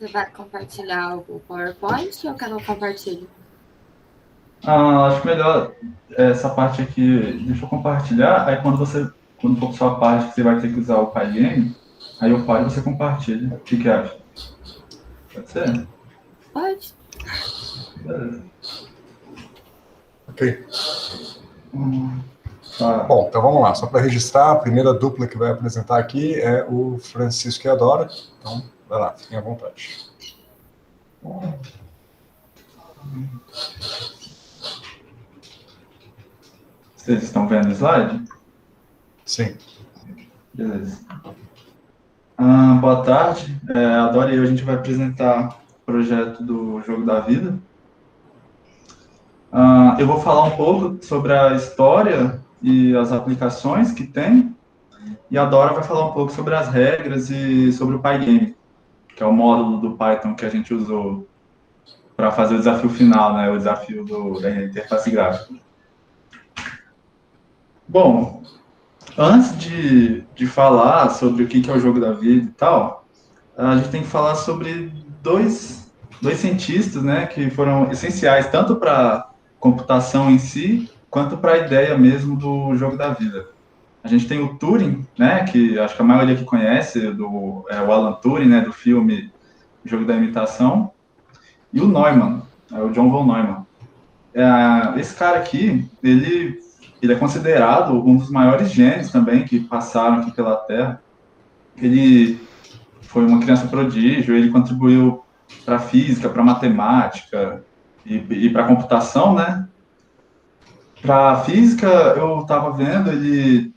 Você vai compartilhar o PowerPoint ou quer que eu compartilhe? Acho melhor essa parte aqui, deixa eu compartilhar, aí quando for sua parte que você vai ter que usar o PyGame, aí eu paro e você compartilha. O que que acha? Pode ser? Pode. Beleza. Ok. Tá. Bom, então vamos lá. Só para registrar, a primeira dupla que vai apresentar aqui é o Francisco e a Dora. Então, vai lá, fiquem à vontade. Vocês estão vendo o slide? Sim. Beleza. Boa tarde. A Dora e eu, a gente vai apresentar o projeto do Jogo da Vida. Eu vou falar um pouco sobre a história e as aplicações que tem, e a Dora vai falar um pouco sobre as regras e sobre o Pygame, que é o módulo do Python que a gente usou para fazer o desafio final, né, o desafio da interface gráfica. Bom, antes de falar sobre o que é o Jogo da Vida e tal, a gente tem que falar sobre dois cientistas, né, que foram essenciais tanto para a computação em si, quanto para a ideia mesmo do Jogo da Vida. A gente tem o Turing, né, que acho que a maioria que conhece, o Alan Turing, né, do filme Jogo da Imitação, e o Neumann, o John von Neumann. Esse cara aqui, ele é considerado um dos maiores gênios também que passaram aqui pela Terra. Ele foi uma criança prodígio, ele contribuiu para a física, para a matemática e para a computação, né? Para a física, eu estava vendo ele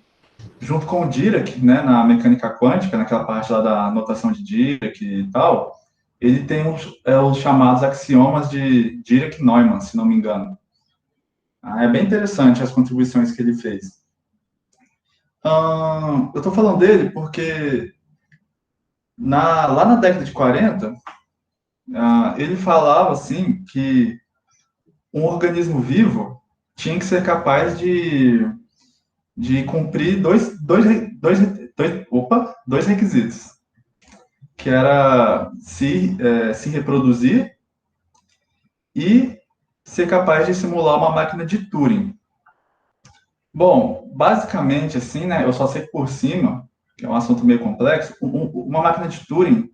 junto com o Dirac, né, na mecânica quântica, naquela parte lá da notação de Dirac e tal, ele tem os chamados axiomas de Dirac-Neumann, se não me engano. É bem interessante as contribuições que ele fez. Eu estou falando dele porque lá na década de 40, ele falava assim que um organismo vivo tinha que ser capaz de cumprir dois requisitos, que era se reproduzir e ser capaz de simular uma máquina de Turing. Bom, basicamente, assim, né, eu só sei por cima, que é um assunto meio complexo, uma máquina de Turing,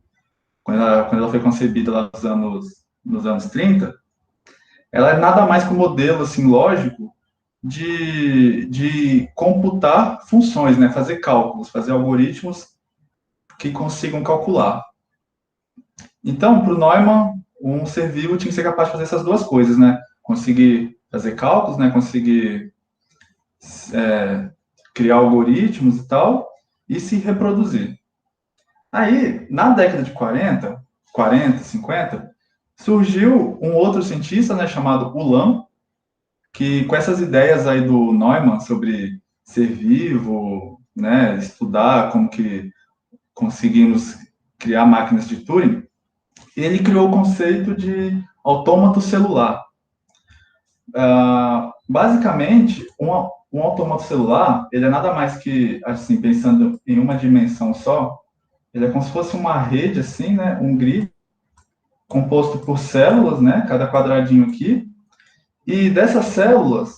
quando ela foi concebida lá nos anos 30, ela é nada mais que um modelo, assim, lógico de computar funções, né, fazer cálculos, fazer algoritmos que consigam calcular. Então, para o Neumann, um ser vivo tinha que ser capaz de fazer essas duas coisas, né, conseguir fazer cálculos, né, conseguir criar algoritmos e tal, e se reproduzir. Aí, na década de 40, 50, surgiu um outro cientista, né, chamado Ulam, que com essas ideias aí do Neumann sobre ser vivo, né, estudar como que conseguimos criar máquinas de Turing, ele criou o conceito de autômato celular. Basicamente, um autômato celular, ele é nada mais que, assim, pensando em uma dimensão só, ele é como se fosse uma rede, assim, né, um grid, composto por células, né, cada quadradinho aqui, e dessas células,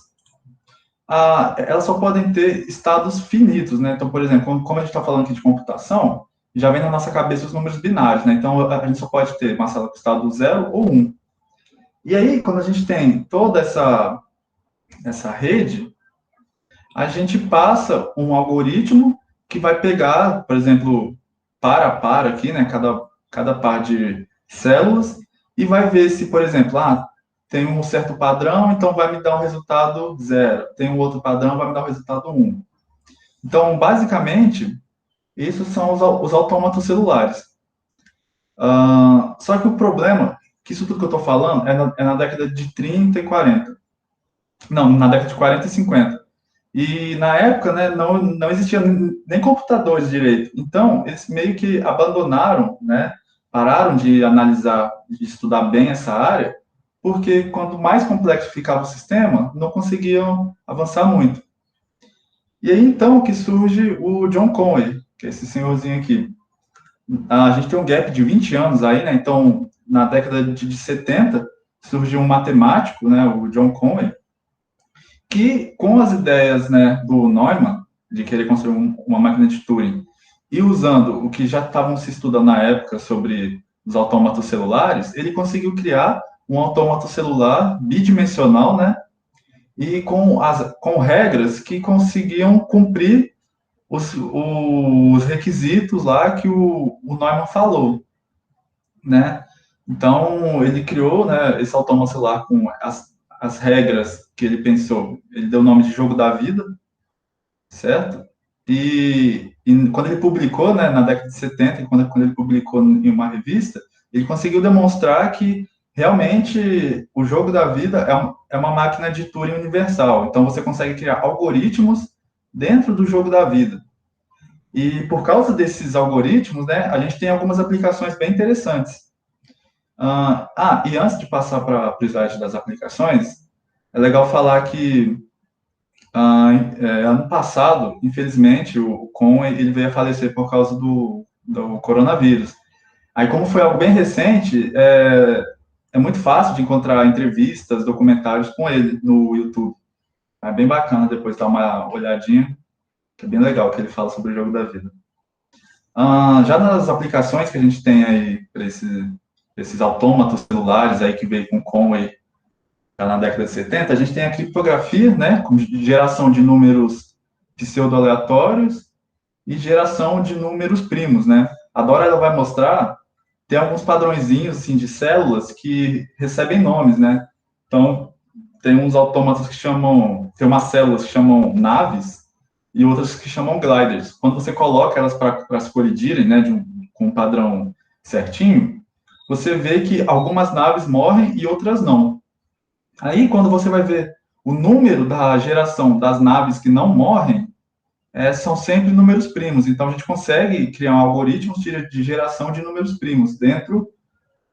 elas só podem ter estados finitos, né? Então, por exemplo, como a gente está falando aqui de computação, já vem na nossa cabeça os números binários, né? Então, a gente só pode ter uma célula com estado 0 ou 1. E aí, quando a gente tem toda essa rede, a gente passa um algoritmo que vai pegar, por exemplo, par a par aqui, né? Cada par de células, e vai ver se, por exemplo, tem um certo padrão, então vai me dar um resultado 0. Tem um outro padrão, vai me dar um resultado 1. Então, basicamente, isso são os autômatos celulares. Só que o problema, que isso tudo que eu estou falando, é na década de 30 e 40. Não, na década de 40 e 50. E na época, né, não existia nem computadores direito. Então, eles meio que abandonaram, né, pararam de analisar, de estudar bem essa área, porque quanto mais complexo ficava o sistema, não conseguiam avançar muito. E aí, então, que surge o John Conway, que é esse senhorzinho aqui. a gente tem um gap de 20 anos aí, né? Então, na década de 70, surgiu um matemático, né, o John Conway, que, com as ideias, né, do Neumann, de querer construir uma máquina de Turing, e usando o que já estavam se estudando na época sobre os autômatos celulares, ele conseguiu criar um autômato celular bidimensional, né, e com regras que conseguiam cumprir os requisitos lá que o Neumann falou, né? Então, ele criou, né, esse autômato celular com as regras que ele pensou. Ele deu o nome de jogo da vida, certo? E quando ele publicou, né, na década de 70, quando ele publicou em uma revista, ele conseguiu demonstrar que realmente o jogo da vida é uma máquina de Turing universal. Então, você consegue criar algoritmos dentro do jogo da vida. E por causa desses algoritmos, né, a gente tem algumas aplicações bem interessantes. E antes de passar para o slide das aplicações, é legal falar que ano passado, infelizmente, o Conway ele veio a falecer por causa do coronavírus. Aí, como foi algo bem recente, é muito fácil de encontrar entrevistas, documentários com ele no YouTube. É bem bacana depois dar uma olhadinha, que é bem legal que ele fala sobre o jogo da vida. Já nas aplicações que a gente tem aí para esses autômatos celulares aí que veio com Conway na década de 70, a gente tem a criptografia, né, com geração de números pseudo-aleatórios e geração de números primos, né. A Dora ela vai mostrar, tem alguns padrõezinhos assim, de células que recebem nomes, né. Então, tem uns autômatos que chamam, tem umas células que chamam naves e outras que chamam gliders. Quando você coloca elas para se colidirem, né, com um padrão certinho, você vê que algumas naves morrem e outras não. Aí, quando você vai ver o número da geração das naves que não morrem, são sempre números primos. Então, a gente consegue criar um algoritmo de geração de números primos dentro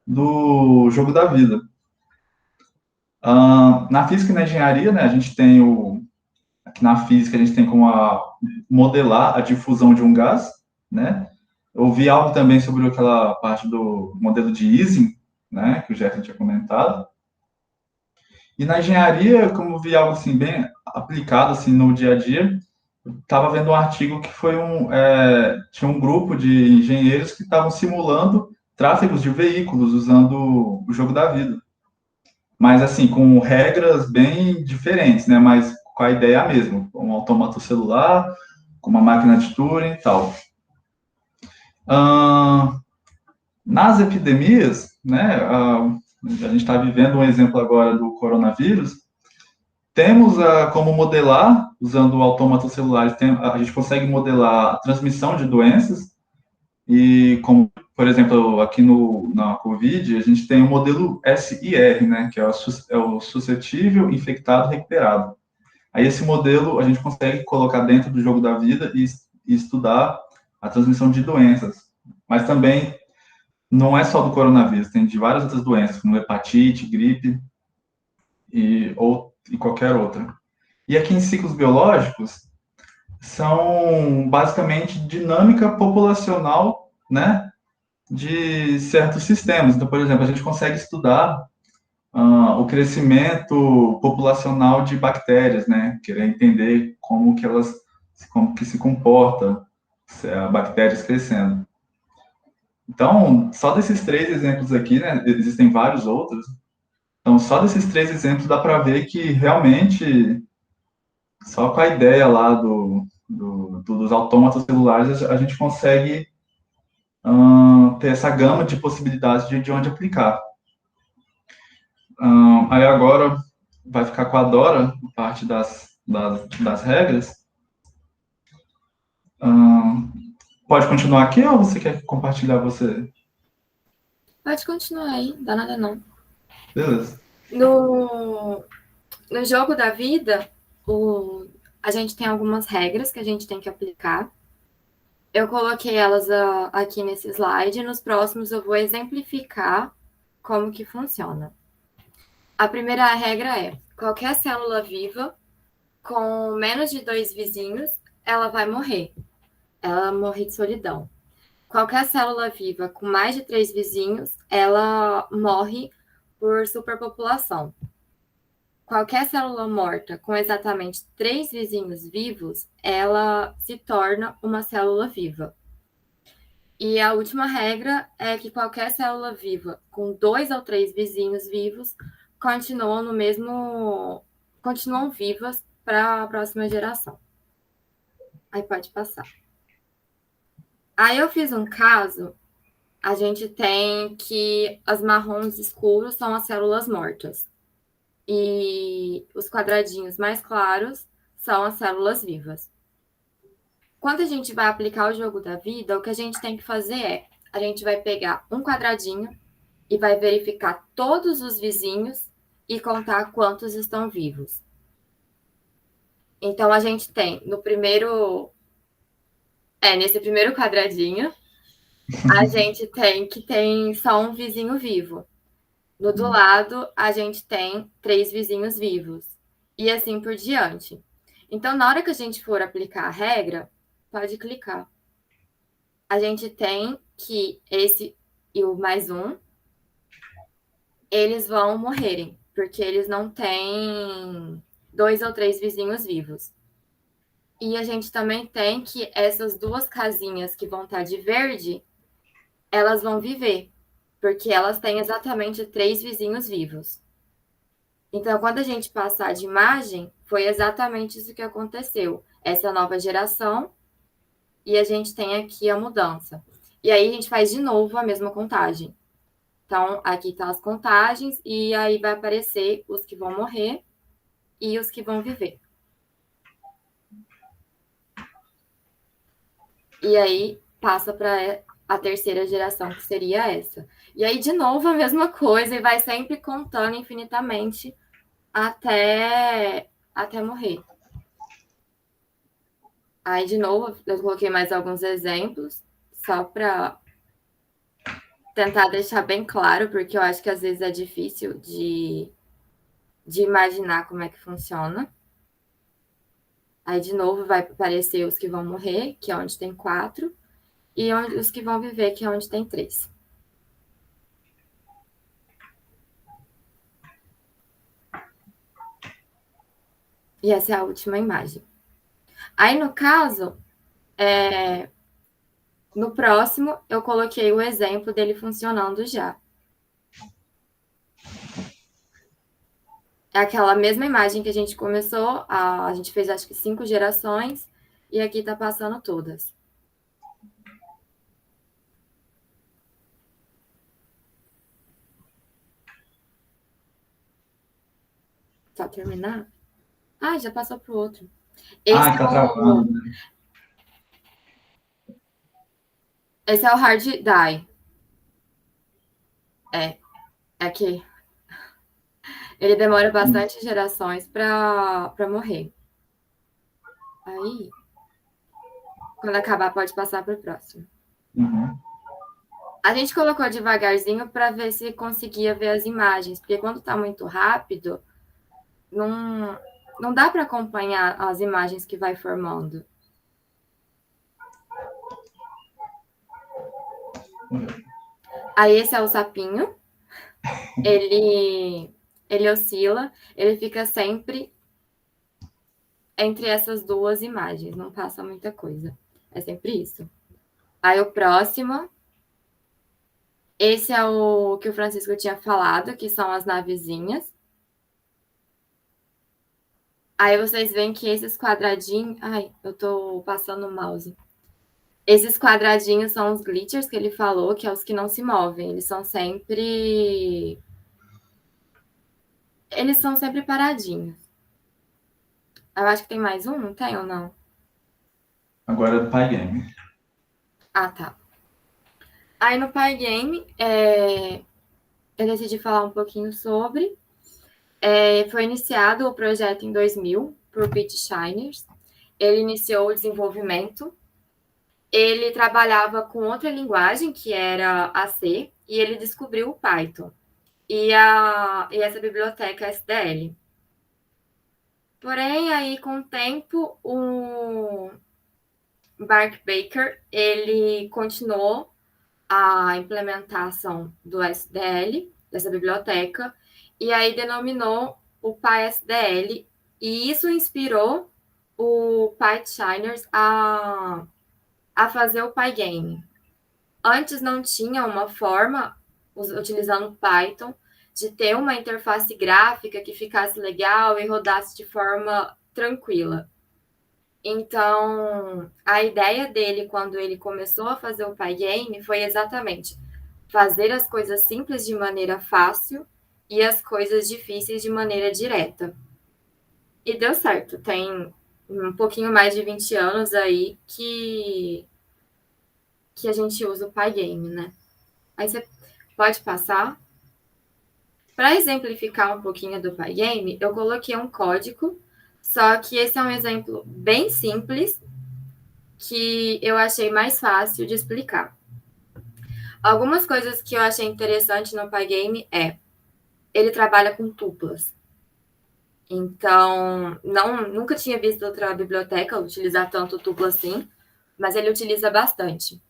do jogo da vida. Na física e na engenharia, né, a gente tem aqui na física, a gente tem como modelar a difusão de um gás, né? Eu vi algo também sobre aquela parte do modelo de Ising, né, que o Jefferson tinha comentado. E na engenharia, como eu vi algo assim bem aplicado assim no dia a dia, estava vendo um artigo que foi tinha um grupo de engenheiros que estavam simulando tráfegos de veículos usando o jogo da vida, mas assim com regras bem diferentes, né? Mas com a ideia mesma, um autômato celular, com uma máquina de Turing e tal. Nas epidemias, né? A gente está vivendo um exemplo agora do coronavírus. Temos como modelar, usando autômatos celulares, a gente consegue modelar a transmissão de doenças, e como, por exemplo, aqui na COVID, a gente tem o modelo SIR, né, que é o suscetível, infectado, recuperado. Aí esse modelo a gente consegue colocar dentro do jogo da vida e estudar a transmissão de doenças. Mas também não é só do coronavírus, tem de várias outras doenças, como hepatite, gripe e qualquer outra. E aqui em ciclos biológicos, são basicamente dinâmica populacional, né, de certos sistemas. Então, por exemplo, a gente consegue estudar o crescimento populacional de bactérias, né, querer entender como que se comporta bactérias crescendo. Então, só desses 3 exemplos aqui, né, existem vários outros. Então, só desses 3 exemplos dá para ver que realmente só com a ideia lá dos autômatos celulares a gente consegue ter essa gama de possibilidades de onde aplicar. Aí agora vai ficar com a Dora, parte das regras. Pode continuar aqui ou você quer compartilhar você? Pode continuar aí, dá nada não. Beleza. No jogo da vida, a gente tem algumas regras que a gente tem que aplicar. Eu coloquei elas aqui nesse slide. Nos próximos eu vou exemplificar como que funciona. A primeira regra é: qualquer célula viva com menos de 2 vizinhos, ela vai morrer. Ela morre de solidão. qualquer célula viva com mais de 3 vizinhos, ela morre por superpopulação. Qualquer célula morta com exatamente 3 vizinhos vivos, ela se torna uma célula viva. E a última regra é que qualquer célula viva com 2 ou 3 vizinhos vivos continuam vivas para a próxima geração. Aí pode passar. Aí eu fiz um caso, a gente tem que as marrons escuros são as células mortas. E os quadradinhos mais claros são as células vivas. Quando a gente vai aplicar o jogo da vida, o que a gente tem que fazer é, a gente vai pegar um quadradinho e vai verificar todos os vizinhos e contar quantos estão vivos. Então, a gente tem nesse primeiro quadradinho, a gente tem que tem só um vizinho vivo. No do lado, a gente tem 3 vizinhos vivos. E assim por diante. Então, na hora que a gente for aplicar a regra, pode clicar. A gente tem que esse e o mais um, eles vão morrerem, porque eles não têm 2 ou 3 vizinhos vivos. E a gente também tem que essas 2 casinhas que vão estar de verde, elas vão viver, porque elas têm exatamente 3 vizinhos vivos. Então, quando a gente passar de imagem, foi exatamente isso que aconteceu. Essa nova geração, e a gente tem aqui a mudança. E aí a gente faz de novo a mesma contagem. Então, aqui estão as contagens, e aí vai aparecer os que vão morrer e os que vão viver. E aí passa para a terceira geração, que seria essa. E aí, de novo, a mesma coisa, e vai sempre contando infinitamente até morrer. Aí, de novo, eu coloquei mais alguns exemplos, só para tentar deixar bem claro, porque eu acho que às vezes é difícil de imaginar como é que funciona. Aí, de novo, vai aparecer os que vão morrer, que é onde tem 4, e os que vão viver, que é onde tem 3. E essa é a última imagem. Aí, no caso, no próximo, eu coloquei o exemplo dele funcionando já. É aquela mesma imagem que a gente começou, a gente fez acho que 5 gerações, e aqui tá passando todas. Só terminar? Ah, já passou pro outro. Tá travando. Esse é o hard die. É aqui. Ele demora bastante gerações para morrer. Aí, quando acabar, pode passar para o próximo. Uhum. A gente colocou devagarzinho para ver se conseguia ver as imagens, porque quando está muito rápido, não dá para acompanhar as imagens que vai formando. Aí esse é o sapinho. Ele oscila, ele fica sempre entre essas 2 imagens, não passa muita coisa. É sempre isso. Aí o próximo, esse é o que o Francisco tinha falado, que são as navezinhas. Aí vocês veem que esses quadradinhos... Ai, eu tô passando o mouse. Esses quadradinhos são os glitchers que ele falou, que é os que não se movem. Eles são sempre paradinhos. Eu acho que tem mais um, não tem ou não? Agora é do Pygame. Ah, tá. Aí no Pygame, eu decidi falar um pouquinho sobre. Foi iniciado o projeto em 2000 por Pete Shiners. Ele iniciou o desenvolvimento. Ele trabalhava com outra linguagem, que era a C, e ele descobriu o Python e essa biblioteca SDL. Porém, aí com o tempo, Mark Baker, ele continuou a implementação do SDL, dessa biblioteca, e aí denominou o PySDL, e isso inspirou o PyChiners a fazer o Pygame. Antes não tinha uma forma, utilizando Python, de ter uma interface gráfica que ficasse legal e rodasse de forma tranquila. Então, a ideia dele, quando ele começou a fazer o Pygame, foi exatamente fazer as coisas simples de maneira fácil e as coisas difíceis de maneira direta. E deu certo. Tem um pouquinho mais de 20 anos aí que a gente usa o Pygame, né? Aí você pode passar. Para exemplificar um pouquinho do Pygame, eu coloquei um código, só que esse é um exemplo bem simples que eu achei mais fácil de explicar. Algumas coisas que eu achei interessante no Pygame ele trabalha com tuplas. Então, nunca tinha visto outra biblioteca utilizar tanto tupla assim, mas ele utiliza bastante.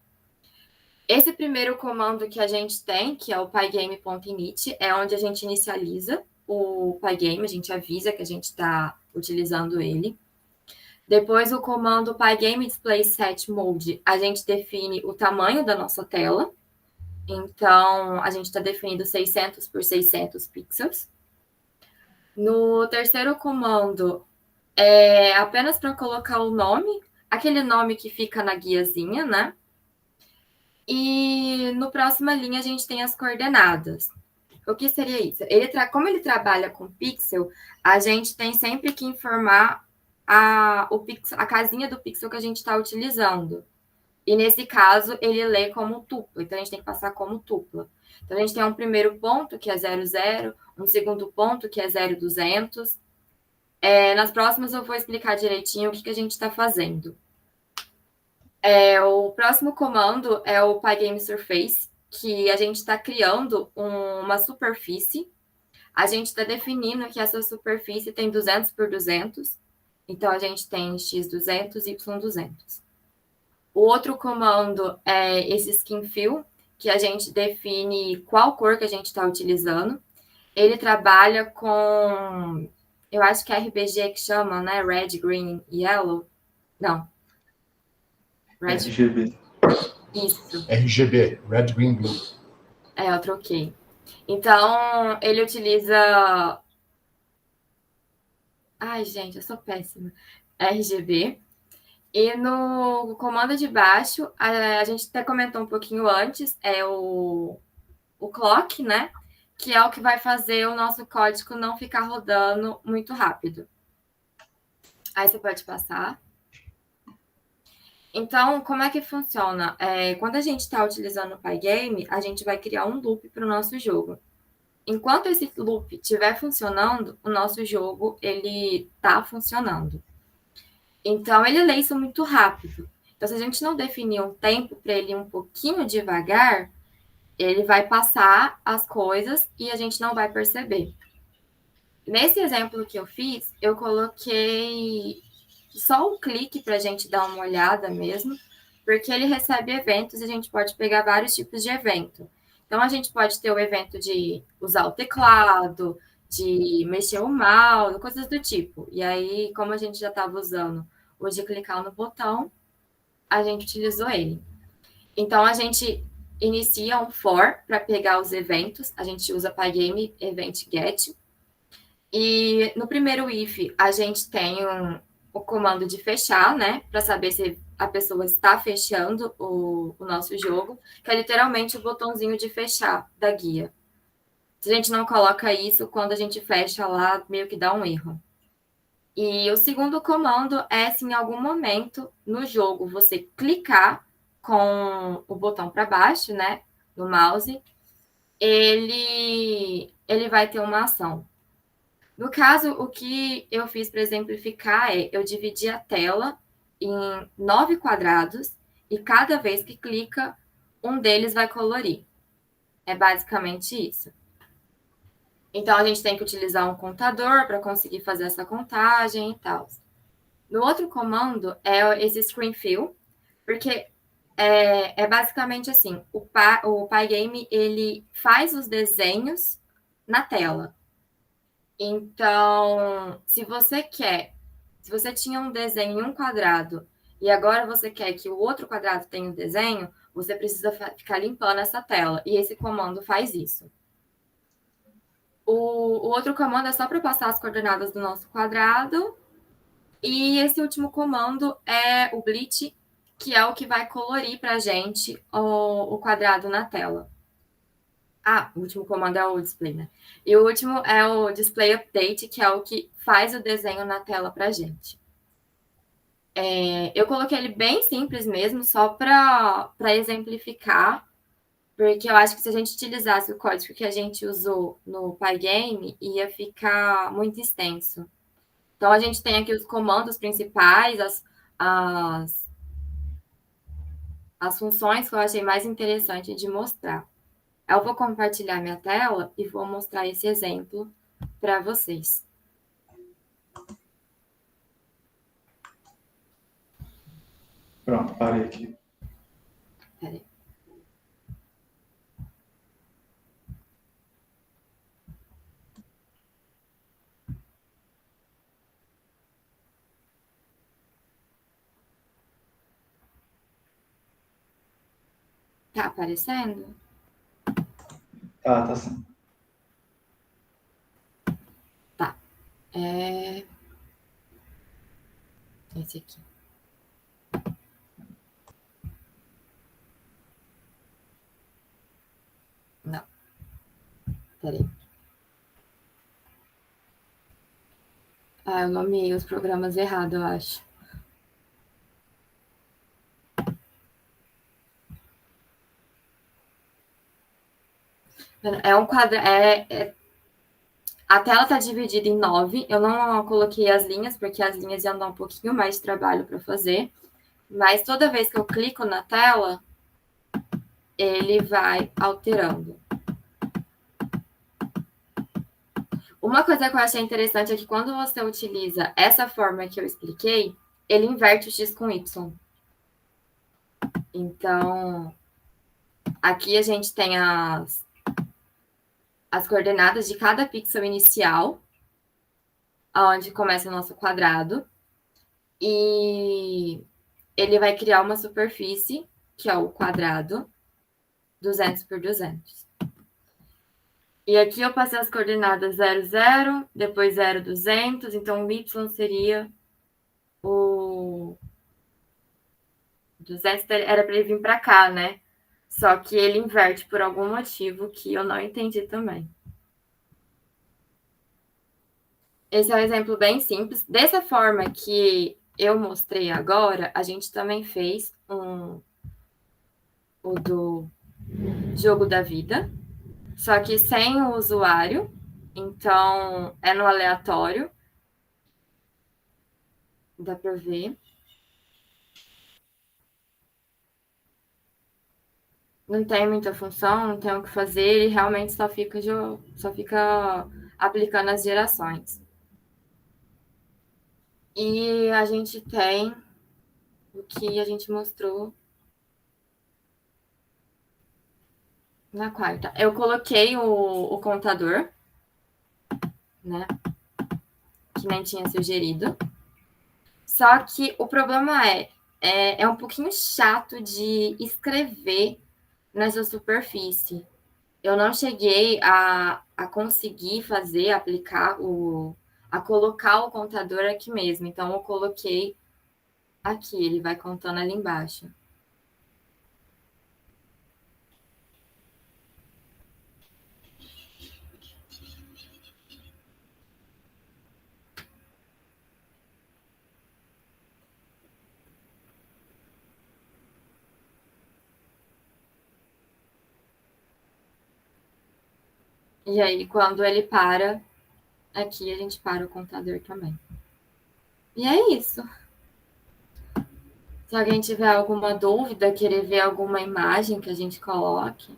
Esse primeiro comando que a gente tem, que é o pygame.init, é onde a gente inicializa o Pygame, a gente avisa que a gente está utilizando ele. Depois, o comando pygame_display_set_mode, a gente define o tamanho da nossa tela. Então, a gente está definindo 600 por 600 pixels. No terceiro comando, apenas para colocar o nome, aquele nome que fica na guiazinha, né? E no próxima linha, a gente tem as coordenadas. O que seria isso? Como ele trabalha com pixel, a gente tem sempre que informar a casinha do pixel que a gente está utilizando. E nesse caso, ele lê como tupla. Então, a gente tem que passar como tupla. Então, a gente tem um primeiro ponto, que é 00, um segundo ponto, que é 0200. Nas próximas, eu vou explicar direitinho o que a gente está fazendo. O próximo comando é o PyGameSurface, que a gente está criando uma superfície. A gente está definindo que essa superfície tem 200 por 200. Então, a gente tem x200, y200. O outro comando é esse skin fill, que a gente define qual cor que a gente está utilizando. Ele trabalha com, eu acho que é RGB que chama, né? Red, Green, Yellow. Não. RGB. Isso. RGB, Red, Green, Blue. Eu troquei. Então, ele utiliza... Ai, gente, eu sou péssima. RGB. E no comando de baixo, a gente até comentou um pouquinho antes, é o clock, né? Que é o que vai fazer o nosso código não ficar rodando muito rápido. Aí você pode passar. Então, como é que funciona? Quando a gente está utilizando o Pygame, a gente vai criar um loop para o nosso jogo. Enquanto esse loop estiver funcionando, o nosso jogo ele está funcionando. Então, ele lê isso muito rápido. Então, se a gente não definir um tempo para ele ir um pouquinho devagar, ele vai passar as coisas e a gente não vai perceber. Nesse exemplo que eu fiz, eu coloquei só um clique para a gente dar uma olhada mesmo, porque ele recebe eventos e a gente pode pegar vários tipos de evento. Então, a gente pode ter o evento de usar o teclado, de mexer o mouse, coisas do tipo. E aí, como a gente já estava usando o de clicar no botão, a gente utilizou ele. Então, a gente inicia um for para pegar os eventos. A gente usa Pygame Event Get. E no primeiro if, a gente tem o comando de fechar, né? Para saber se a pessoa está fechando o nosso jogo, que é literalmente o botãozinho de fechar da guia. Se a gente não coloca isso, quando a gente fecha lá, meio que dá um erro. E o segundo comando é se em algum momento no jogo você clicar com o botão para baixo, né, no mouse, ele vai ter uma ação. No caso, o que eu fiz para exemplificar eu dividi a tela em 9 quadrados e cada vez que clica, um deles vai colorir. É basicamente isso. Então, a gente tem que utilizar um contador para conseguir fazer essa contagem e tal. No outro comando é esse screen fill. Porque é basicamente assim, o Pygame, ele faz os desenhos na tela. Então, se você tinha um desenho em um quadrado e agora você quer que o outro quadrado tenha um desenho, você precisa ficar limpando essa tela. E esse comando faz isso. O outro comando é só para passar as coordenadas do nosso quadrado. E esse último comando é o Bleach, que é o que vai colorir para a gente o quadrado na tela. Ah, o último comando é o display, né? E o último é o display update, que é o que faz o desenho na tela para a gente. Eu coloquei ele bem simples mesmo, só para exemplificar, porque eu acho que se a gente utilizasse o código que a gente usou no Pygame, ia ficar muito extenso. Então, a gente tem aqui os comandos principais, as funções que eu achei mais interessante de mostrar. Eu vou compartilhar minha tela e vou mostrar esse exemplo para vocês. Pronto, parei aqui. Peraí. Tá aparecendo? Tá sim. Tá. Esse aqui. Não. Peraí. Eu nomeei os programas errado, eu acho. É um quadrado. A tela está dividida em 9. Eu não coloquei as linhas, porque as linhas iam dar um pouquinho mais de trabalho para fazer. Mas toda vez que eu clico na tela, ele vai alterando. Uma coisa que eu achei interessante é que quando você utiliza essa forma que eu expliquei, ele inverte o x com y. Então, aqui a gente tem as coordenadas de cada pixel inicial, onde começa o nosso quadrado, e ele vai criar uma superfície, que é o quadrado, 200 por 200. E aqui eu passei as coordenadas 0, 0, depois 0, 200, então o y seria o 200, era para ele vir para cá, né? Só que ele inverte por algum motivo que eu não entendi também. Esse é um exemplo bem simples. Dessa forma que eu mostrei agora, a gente também fez o do jogo da vida, só que sem o usuário, então é no aleatório. Dá para ver. Não tem muita função, não tem o que fazer, ele realmente só fica aplicando as gerações. E a gente tem o que a gente mostrou na quarta. Eu coloquei o contador, né? Que nem tinha sugerido. Só que o problema é um pouquinho chato de escrever nessa superfície. Eu não cheguei a conseguir aplicar a colocar o contador aqui mesmo. Então, eu coloquei aqui, ele vai contando ali embaixo. E aí, quando ele para, aqui a gente para o contador também. E é isso. Se alguém tiver alguma dúvida, querer ver alguma imagem que a gente coloque.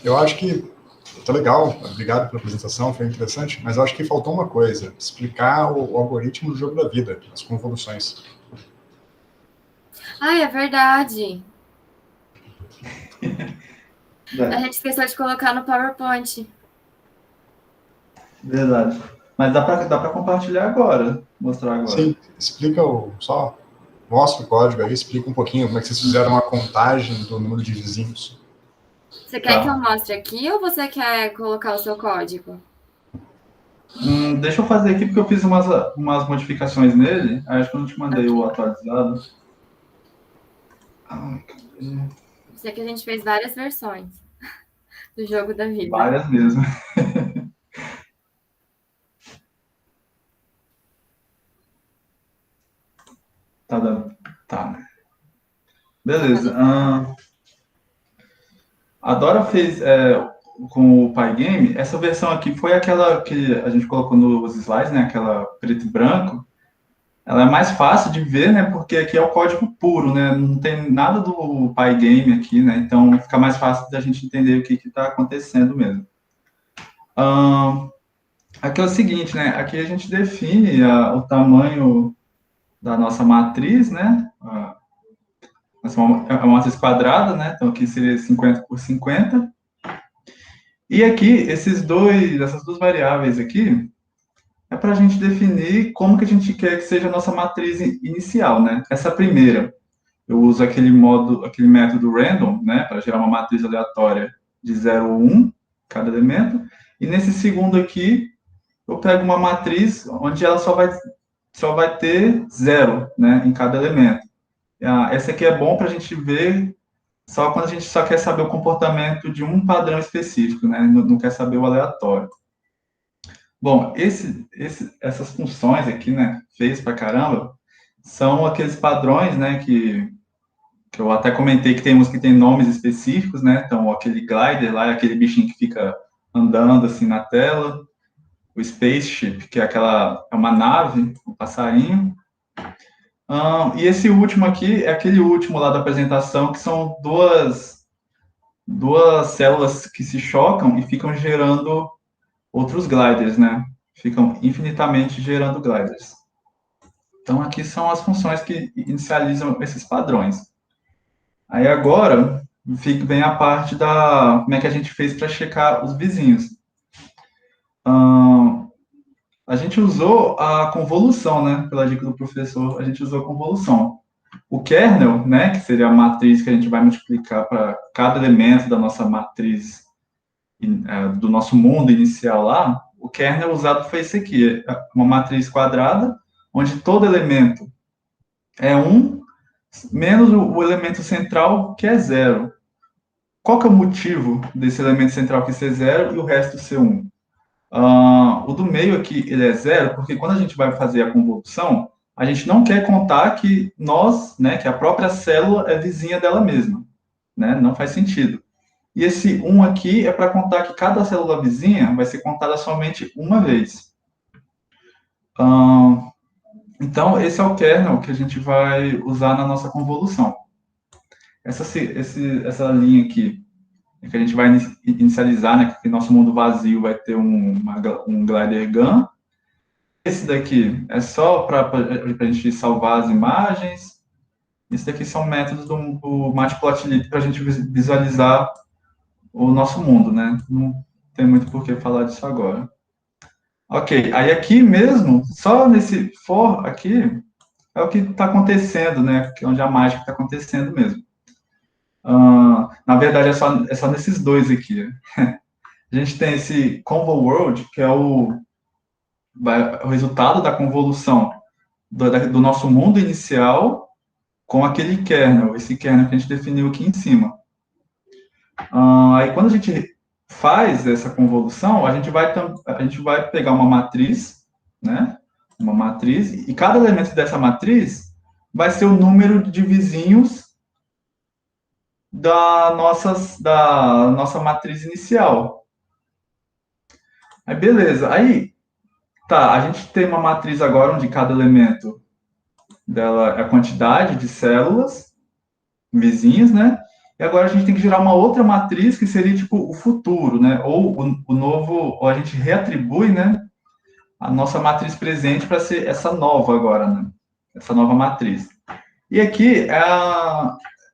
Eu acho que tá legal, obrigado pela apresentação, foi interessante, mas eu acho que faltou uma coisa, explicar o algoritmo do jogo da vida, as convoluções. Ai, é verdade. A gente esqueceu de colocar no PowerPoint. Verdade. Mas dá pra compartilhar agora, mostrar agora. Sim, explica só mostra o código aí, explica um pouquinho como é que vocês fizeram a contagem do número de vizinhos. Você quer que eu Tá. mostre aqui ou você quer colocar o seu código? Deixa eu fazer aqui porque eu fiz umas modificações nele. Acho que eu não te mandei o Ok. atualizado. Ai, cadê? Sei que a gente fez várias versões do jogo da vida. Várias mesmo. Tá dando. Tá. Tá Beleza. atualizado. A Dora fez com o Pygame. Essa versão aqui foi aquela que a gente colocou nos slides, né? Aquela preto e branco. Ela é mais fácil de ver, né? Porque aqui é o código puro, né? Não tem nada do Pygame aqui, né? Então fica mais fácil da gente entender o que está acontecendo mesmo. Aqui é o seguinte, né? Aqui a gente define o tamanho da nossa matriz, né? É uma matriz quadrada, né? Então aqui seria 50 por 50. E aqui, essas duas variáveis aqui, é para a gente definir como que a gente quer que seja a nossa matriz inicial, né? Essa primeira, eu uso aquele método random, né? Para gerar uma matriz aleatória de 0 ou 1, cada elemento. E nesse segundo aqui, eu pego uma matriz onde ela só vai ter 0, né? Em cada elemento. Essa aqui é bom para a gente ver só quando a gente só quer saber o comportamento de um padrão específico, né? Não quer saber o aleatório. Bom, essas funções aqui, né, fez pra caramba, são aqueles padrões, né, que eu até comentei que tem uns que tem nomes específicos, né? Então, aquele glider lá é aquele bichinho que fica andando assim na tela, o spaceship, que é uma nave, um passarinho. E esse último aqui é aquele último lá da apresentação, que são duas células que se chocam e ficam gerando outros gliders, né? Ficam infinitamente gerando gliders. Então, aqui são as funções que inicializam esses padrões. Aí agora, fica bem a parte da como é que a gente fez para checar os vizinhos. A gente usou a convolução, né? Pela dica do professor, a gente usou a convolução. O kernel, né, que seria a matriz que a gente vai multiplicar para cada elemento da nossa matriz, do nosso mundo inicial lá, o kernel usado foi esse aqui, uma matriz quadrada, onde todo elemento é 1, menos o elemento central, que é 0. Qual que é o motivo desse elemento central que ser 0 e o resto ser 1? O do meio aqui, ele é 0, porque quando a gente vai fazer a convolução, a gente não quer contar que que a própria célula é vizinha dela mesma, né? Não faz sentido. E esse 1 aqui é para contar que cada célula vizinha vai ser contada somente uma vez. Então, esse é o kernel que a gente vai usar na nossa convolução. Essa linha aqui, que a gente vai inicializar, né, que nosso mundo vazio vai ter um glider GAN. Esse daqui é só para a gente salvar as imagens. Esse daqui são métodos do Matplotlib para a gente visualizar o nosso mundo, né? Não tem muito por que falar disso agora. Ok, aí aqui mesmo, só nesse for aqui, é o que está acontecendo, né? Que é onde a mágica está acontecendo mesmo. Na verdade, é só nesses dois aqui. A gente tem esse convol world, que é o resultado da convolução do nosso mundo inicial com aquele kernel, esse kernel que a gente definiu aqui em cima. Aí, quando a gente faz essa convolução, a gente vai pegar uma matriz, né? Uma matriz, e cada elemento dessa matriz vai ser o número de vizinhos da nossa matriz inicial. Aí, beleza. Aí, tá, a gente tem uma matriz agora onde cada elemento dela é a quantidade de células vizinhas, né? E agora a gente tem que gerar uma outra matriz que seria tipo o futuro, né? Ou o novo, ou a gente reatribui, né? A nossa matriz presente para ser essa nova agora, né? Essa nova matriz. E aqui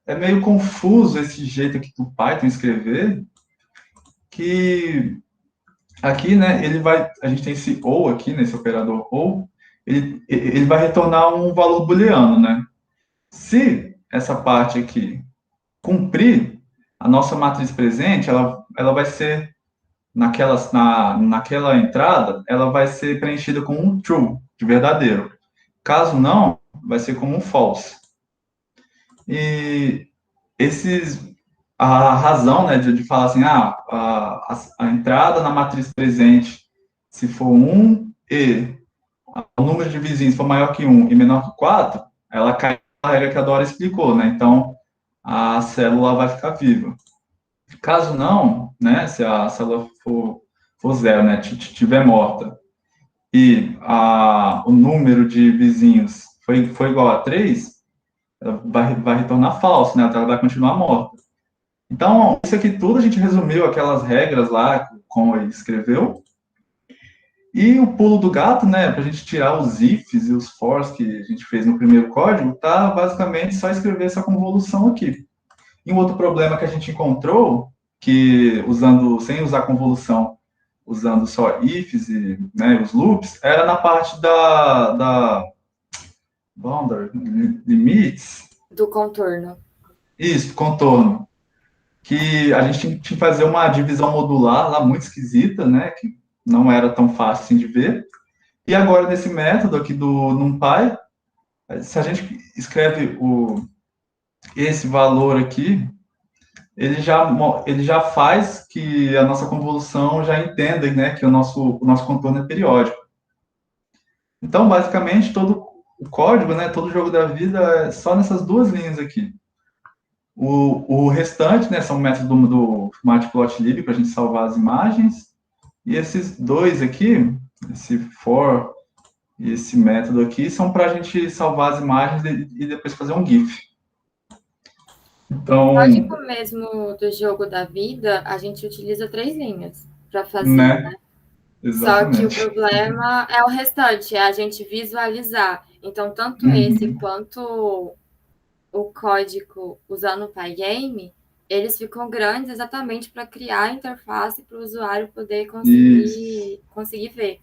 é meio confuso esse jeito aqui do Python escrever, que aqui, né, a gente tem esse ou aqui, nesse operador ou, ele vai retornar um valor booleano, né? Se essa parte aqui cumprir, a nossa matriz presente, ela vai ser, naquela entrada, ela vai ser preenchida com um true, de verdadeiro. Caso não, vai ser como um false. E a razão, né, de falar assim, a entrada na matriz presente, se for 1 e o número de vizinhos for maior que 1 e menor que 4, ela cai na regra que a Dora explicou, né? Então, a célula vai ficar viva. Caso não, né, se a célula for zero, né, tiver morta, e o número de vizinhos foi igual a 3, ela vai retornar falso, né? Ela vai continuar morta. Então, isso aqui tudo a gente resumiu aquelas regras lá, como ele escreveu. E o pulo do gato, né, para a gente tirar os ifs e os fors que a gente fez no primeiro código, tá basicamente só escrever essa convolução aqui. E um outro problema que a gente encontrou, que sem usar convolução, usando só ifs e, né, os loops, era na parte da boundary, limites. Do contorno. Isso, contorno. Que a gente tinha que fazer uma divisão modular lá muito esquisita, né, que não era tão fácil assim de ver. E agora, nesse método aqui do NumPy, se a gente escreve esse valor aqui, ele já faz que a nossa convolução já entenda, né, que o nosso contorno é periódico. Então, basicamente, todo o código, né, todo o jogo da vida é só nessas duas linhas aqui. O restante, né, são métodos do matplotlib para a gente salvar as imagens. E esses dois aqui, esse for e esse método aqui, são para a gente salvar as imagens e depois fazer um GIF. Então, O código mesmo do jogo da vida, a gente utiliza 3 linhas para fazer, né? Só que o problema é o restante, é a gente visualizar. Então, tanto esse quanto o código usando o Pygame, eles ficam grandes exatamente para criar a interface para o usuário poder conseguir ver.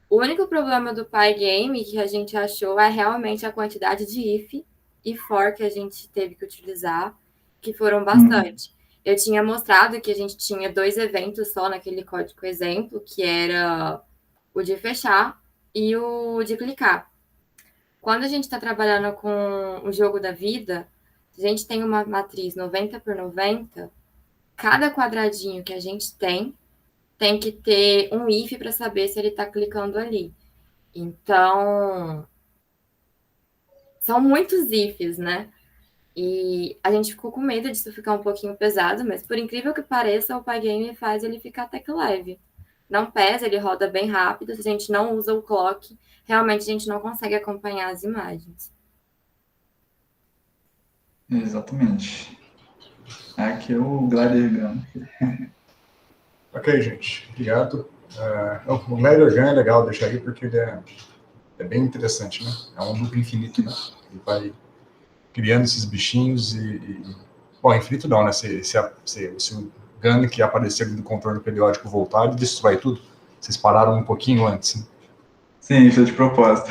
O único problema do Pygame que a gente achou é realmente a quantidade de if e for que a gente teve que utilizar, que foram bastante. Eu tinha mostrado que a gente tinha 2 eventos só naquele código exemplo, que era o de fechar e o de clicar. Quando a gente está trabalhando com o jogo da vida, a gente tem uma matriz 90 por 90, cada quadradinho que a gente tem que ter um if para saber se ele está clicando ali. Então, são muitos ifs, né? E a gente ficou com medo disso ficar um pouquinho pesado, mas por incrível que pareça, o Pygame faz ele ficar até que leve. Não pesa, ele roda bem rápido. Se a gente não usa o clock, realmente a gente não consegue acompanhar as imagens. Exatamente. Aqui é o Glider Gun. Ok, gente. Obrigado. O Glider Gun é legal deixar aí porque ele é bem interessante, né? É um loop infinito, né? Ele vai criando esses bichinhos Bom, infinito não, né? Se o Gun que aparecer do contorno periódico voltar, ele destrói tudo. Vocês pararam um pouquinho antes, né? Sim, isso é de propósito.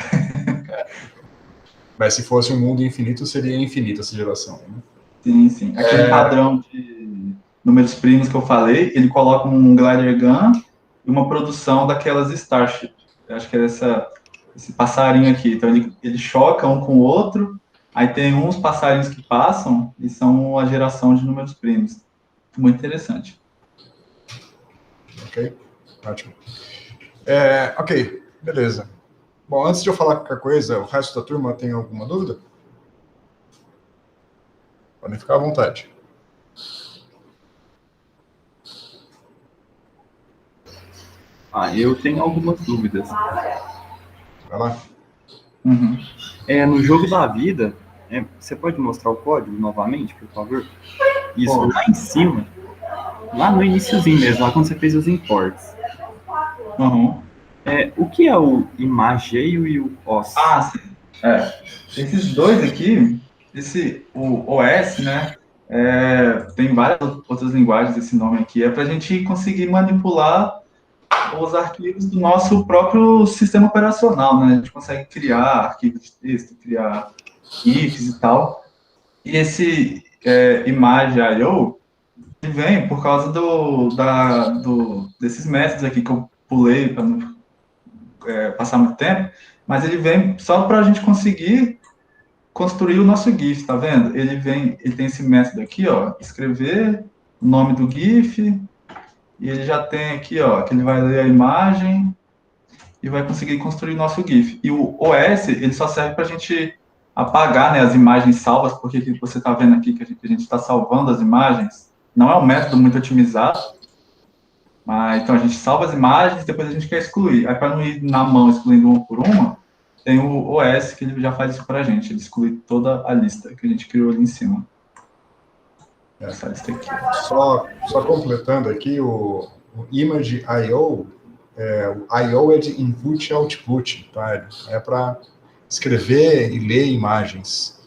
Mas se fosse um mundo infinito, seria infinita essa geração, né? Sim, sim. Aquele padrão de números primos que eu falei, ele coloca um Glider Gun e uma produção daquelas Starship. Eu acho que é esse passarinho aqui. Então, ele choca um com o outro, aí tem uns passarinhos que passam e são a geração de números primos. Muito interessante. Ok, ótimo. Ok, beleza. Bom, antes de eu falar qualquer coisa, o resto da turma tem alguma dúvida? Podem ficar à vontade. Eu tenho algumas dúvidas. Vai lá. No jogo da vida, você pode mostrar o código novamente, por favor? Isso, lá em cima, lá no iniciozinho mesmo, lá quando você fez os imports. O que é o imageio e o os? Sim. Esses dois aqui o OS, né, tem várias outras linguagens desse nome aqui, é para a gente conseguir manipular os arquivos do nosso próprio sistema operacional, né? A gente consegue criar arquivos de texto, criar GIFs e tal. E esse Image.io vem por causa desses métodos aqui que eu pulei para não passar muito tempo, mas ele vem só para a gente conseguir construir o nosso GIF, tá vendo? Ele tem esse método aqui, ó, escrever o nome do GIF, e ele já tem aqui, ó, que ele vai ler a imagem e vai conseguir construir o nosso GIF. E o OS, ele só serve para a gente apagar, né, as imagens salvas, porque que você está vendo aqui que a gente está salvando as imagens. Não é um método muito otimizado, mas então a gente salva as imagens, depois a gente quer excluir. Aí para não ir na mão excluindo uma por uma, tem o OS que ele já faz isso para a gente. Ele exclui toda a lista que a gente criou ali em cima. Essa lista aqui. Só completando aqui, o Image.io, o I.O. é de input e output, tá? É para escrever e ler imagens.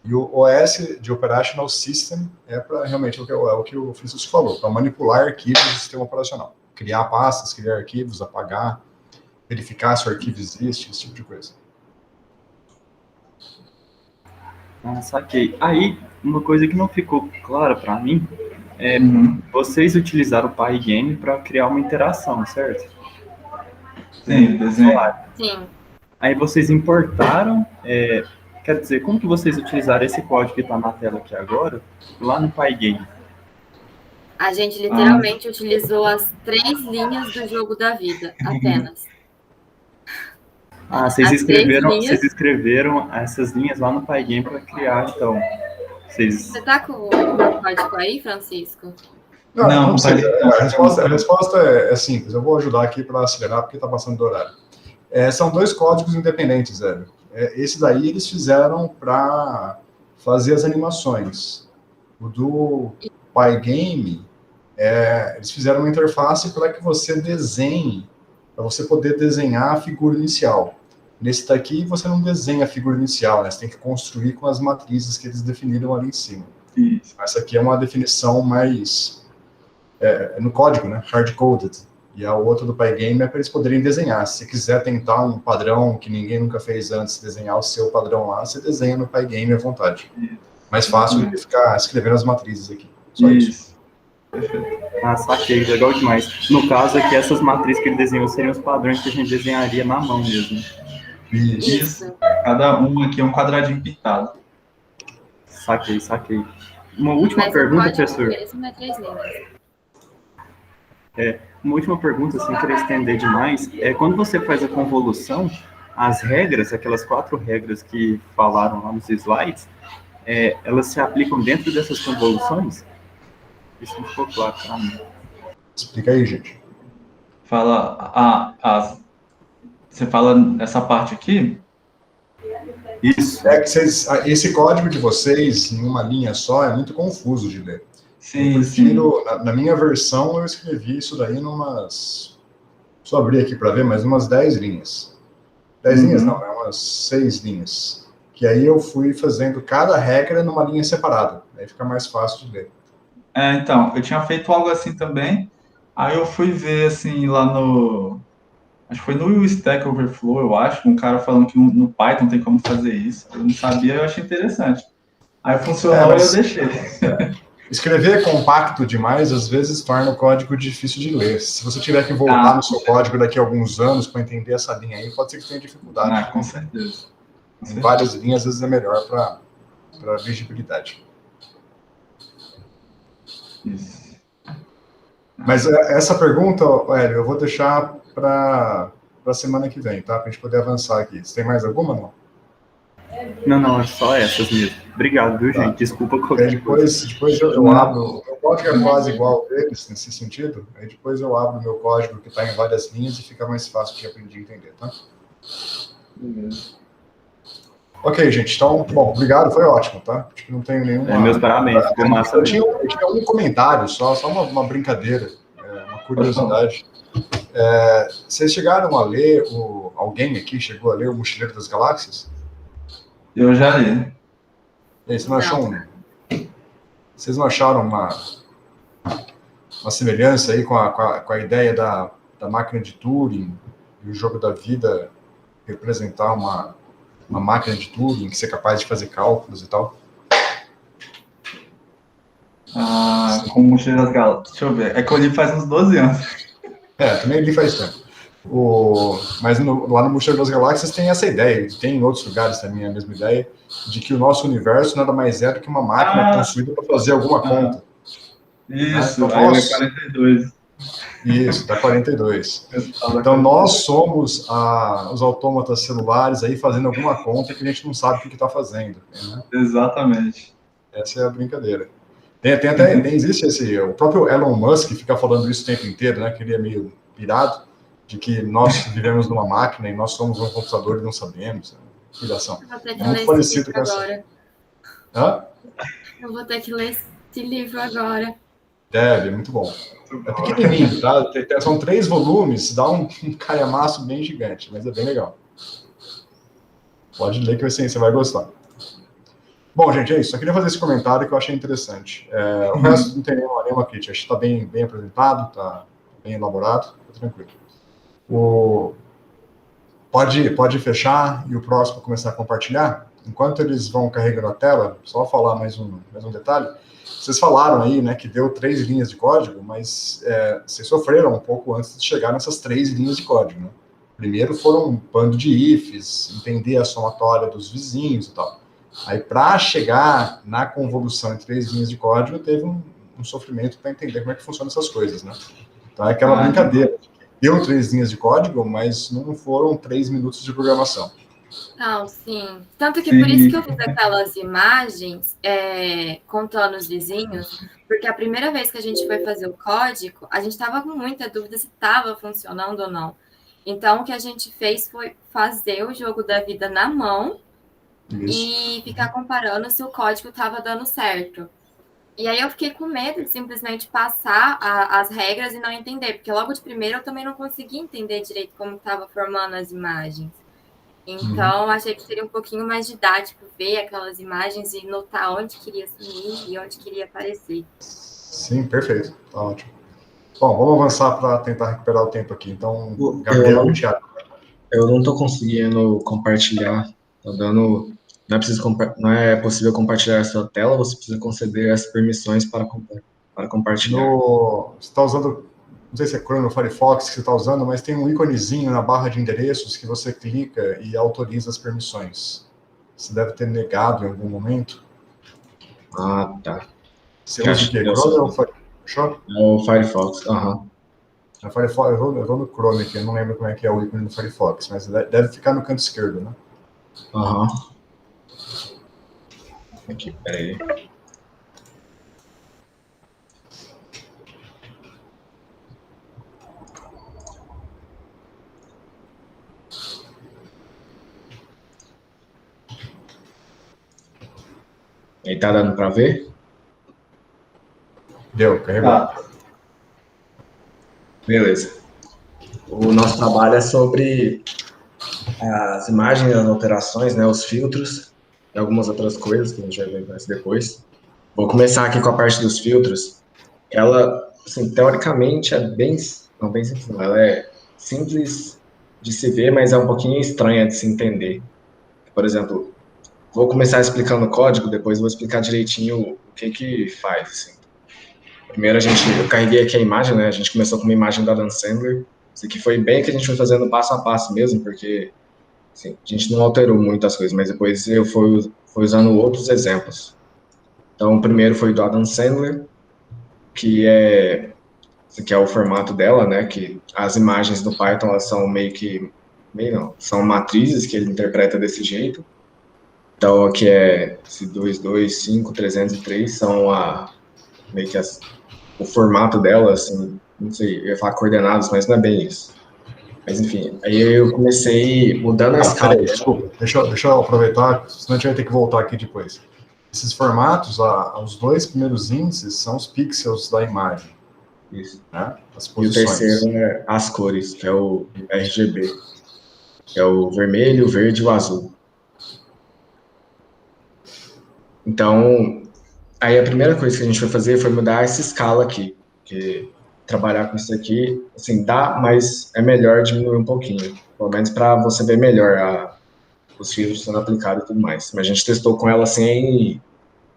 E o OS, de Operational System, é para realmente o que o Francisco falou, para manipular arquivos do sistema operacional. Criar pastas, criar arquivos, apagar, verificar se o arquivo existe, esse tipo de coisa. Ah, saquei. Aí, uma coisa que não ficou clara para mim é vocês utilizaram o Pygame para criar uma interação, certo? Sim, desenho. Sim. Aí vocês importaram, quer dizer, como que vocês utilizaram esse código que está na tela aqui agora, lá no Pygame? A gente literalmente utilizou as 3 linhas do jogo da vida, apenas. Ah, vocês escreveram essas linhas lá no Pygame para criar, então. Você tá com o meu código aí, Francisco? Não precisa. A resposta é simples. Eu vou ajudar aqui para acelerar, porque está passando do horário. São 2 códigos independentes, velho. Esse daí eles fizeram para fazer as animações. O do Pygame, eles fizeram uma interface para que você desenhe, para você poder desenhar a figura inicial. Nesse daqui, você não desenha a figura inicial, né? Você tem que construir com as matrizes que eles definiram ali em cima. Isso. Essa aqui é uma definição mais... no código, né? Hard-coded. E a outra do Pygame é para eles poderem desenhar. Se você quiser tentar um padrão que ninguém nunca fez antes, desenhar o seu padrão lá, você desenha no Pygame à vontade. Mais fácil do que ficar escrevendo as matrizes aqui. Só isso. Ah, saquei, legal demais. No caso aqui, essas matrizes que ele desenhou seriam os padrões que a gente desenharia na mão mesmo. Isso. Cada um aqui é um quadradinho pintado. Saquei. Uma última pergunta, professor. Mesmo é 3 linhas. Uma última pergunta, sem querer estender demais, quando você faz a convolução, as regras, aquelas 4 regras que falaram lá nos slides, elas se aplicam dentro dessas convoluções? Isso não ficou claro para mim. Explica aí, gente. Você fala essa parte aqui? Isso. Esse código de vocês, em uma linha só, é muito confuso de ler. Sim. Na minha versão, eu escrevi isso daí numas... Só abrir aqui para ver, mas umas 10 linhas. 10 linhas não, umas 6 linhas. Que aí eu fui fazendo cada regra numa linha separada. Aí fica mais fácil de ler. Então, eu tinha feito algo assim também. Aí eu fui ver, assim, lá no... Acho que foi no Stack Overflow, eu acho, um cara falando que no Python tem como fazer isso. Eu não sabia, eu achei interessante. Aí funcionou e eu deixei. Escrever compacto demais, às vezes, torna o código difícil de ler. Se você tiver que voltar no seu código daqui a alguns anos para entender essa linha aí, pode ser que tenha dificuldade. Com certeza. Em várias linhas, às vezes, é melhor para legibilidade. Isso. Mas essa pergunta, Hélio, eu vou deixar para a semana que vem, tá? Para a gente poder avançar aqui. Você tem mais alguma, não? Não, é só essas mesmo. Obrigado, viu, gente? Desculpa qualquer coisa. Depois eu abro. O meu código é quase igual ao deles, nesse sentido. Aí depois eu abro o meu código que está em várias linhas e fica mais fácil de aprender a entender, tá? Beleza. Ok, gente. Então, bom, obrigado. Foi ótimo, tá? Acho que não tenho nenhuma... Meus parabéns. Ficou massa. Eu tinha um comentário, só uma brincadeira, uma curiosidade. Vocês chegaram a ler, alguém aqui chegou a ler O Mochileiro das Galáxias? Eu já li. E aí, vocês não acharam uma semelhança aí com a ideia da máquina de Turing e o jogo da vida representar uma máquina de Turing que ser capaz de fazer cálculos e tal? Com o Mochileiro das Galáxias. Deixa eu ver. É que eu li faz uns 12 anos. Também li faz tempo. Mas lá no Mochileiro das Galáxias tem essa ideia, e tem em outros lugares também a mesma ideia, de que o nosso universo nada mais é do que uma máquina construída para fazer alguma conta. Isso, Então, aí é 42. Isso, dá 42. Então, nós somos os autômatas celulares aí fazendo alguma conta que a gente não sabe o que está fazendo. Né? Exatamente. Essa é a brincadeira. Existe o próprio Elon Musk fica falando isso o tempo inteiro, né? Que ele é meio pirado, de que nós vivemos numa máquina e nós somos um computador e não sabemos. Piração. É muito parecido com essa. Hã? Eu vou ter que ler esse livro agora. Deve, é muito bom. É pequenininho, tá? São 3 volumes, dá um calhamaço bem gigante, mas é bem legal. Pode ler que você vai gostar. Bom, gente, é isso. Só queria fazer esse comentário que eu achei interessante. O resto não tem nenhuma crítica. Acho que está bem apresentado, está bem elaborado, tá tranquilo. Pode fechar e o próximo começar a compartilhar? Enquanto eles vão carregando a tela, só falar mais um detalhe. Vocês falaram aí, né, que deu 3 linhas de código, mas vocês sofreram um pouco antes de chegar nessas 3 linhas de código, né? Primeiro foram um bando de ifs, entender a somatória dos vizinhos e tal. Aí, para chegar na convolução em 3 linhas de código, teve um sofrimento para entender como é que funcionam essas coisas, né? Então, é aquela brincadeira. Deu 3 linhas de código, mas não foram 3 minutos de programação. Não, sim. Tanto que por isso que eu fiz aquelas imagens contando os vizinhos, porque a primeira vez que a gente foi fazer o código, a gente estava com muita dúvida se estava funcionando ou não. Então, o que a gente fez foi fazer o jogo da vida na mão e ficar comparando se o código estava dando certo. E aí eu fiquei com medo de simplesmente passar as regras e não entender, porque logo de primeiro eu também não conseguia entender direito como estava formando as imagens. Então, achei que seria um pouquinho mais didático ver aquelas imagens e notar onde queria sumir e onde queria aparecer. Sim, perfeito. Tá ótimo. Bom, vamos avançar para tentar recuperar o tempo aqui. Então, Gabriel e Thiago. Eu não estou conseguindo compartilhar. Tá dando... Não é possível compartilhar a sua tela, você precisa conceder as permissões para compartilhar. Você está usando, não sei se é Chrome ou Firefox que você está usando, mas tem um íconezinho na barra de endereços que você clica e autoriza as permissões. Você deve ter negado em algum momento. Ah, tá. Você usa o quê? Chrome ou Firefox? É o Firefox, Eu vou no Chrome aqui, eu não lembro como é que é o ícone do Firefox, mas deve ficar no canto esquerdo, né? Aqui, peraí. Aí tá dando para ver? Deu, carregou. Beleza. O nosso trabalho é sobre as imagens, as alterações, né, os filtros e algumas outras coisas que a gente vai ver mais depois. Vou começar aqui com a parte dos filtros. Ela, assim, teoricamente, não bem simples, não. Ela é simples de se ver, mas é um pouquinho estranha de se entender. Por exemplo, vou começar explicando o código, depois vou explicar direitinho o que faz, assim. Primeiro eu carreguei aqui a imagem, né? A gente começou com uma imagem do Adam Sandler. Isso aqui foi bem que a gente foi fazendo passo a passo mesmo, porque assim, a gente não alterou muitas coisas, mas depois eu fui usando outros exemplos. Então, o primeiro foi do Adam Sandler, esse aqui é o formato dela, né? Que as imagens do Python, elas são são matrizes que ele interpreta desse jeito. Então, aqui é esse 2, 2, 5, 303 são meio que o formato dela, assim, não sei, eu ia falar coordenadas, mas não é bem isso. Mas, enfim, aí eu comecei mudando a escala. Peraí, desculpa, deixa eu aproveitar, senão a gente vai ter que voltar aqui depois. Esses formatos, os 2 primeiros índices são os pixels da imagem. Isso. Né? As posições. posições. E o terceiro é as cores, que é o RGB, que é o vermelho, o verde e o azul. Então, aí a primeira coisa que a gente foi fazer foi mudar essa escala aqui, porque trabalhar com isso aqui, assim, dá, mas é melhor diminuir um pouquinho, pelo menos para você ver melhor os filtros sendo aplicados e tudo mais. Mas a gente testou com ela sem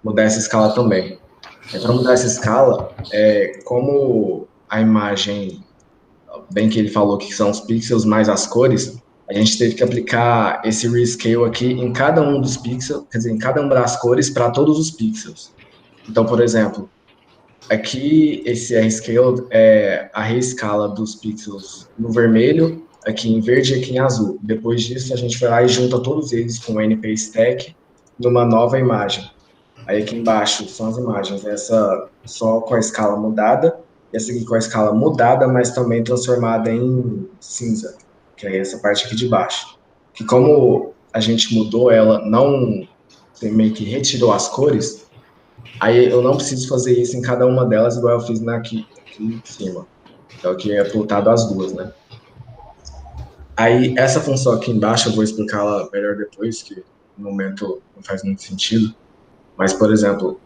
mudar essa escala também. Para mudar essa escala, como a imagem, bem que ele falou que são os pixels mais as cores, a gente teve que aplicar esse rescale aqui em cada um dos pixels, quer dizer, em cada uma das cores para todos os pixels. Então, por exemplo, aqui esse R-Scale é a reescala dos pixels no vermelho, aqui em verde e aqui em azul. Depois disso, a gente vai lá e junta todos eles com o NP Stack numa nova imagem. Aí aqui embaixo são as imagens, essa só com a escala mudada, e essa aqui com a escala mudada, mas também transformada em cinza, que é essa parte aqui de baixo. Que como a gente mudou ela, não meio que retirou as cores, aí eu não preciso fazer isso em cada uma delas, igual eu fiz aqui em cima. Então aqui é plotado as duas, né? Aí essa função aqui embaixo eu vou explicá-la melhor depois, que no momento não faz muito sentido. Mas, por exemplo,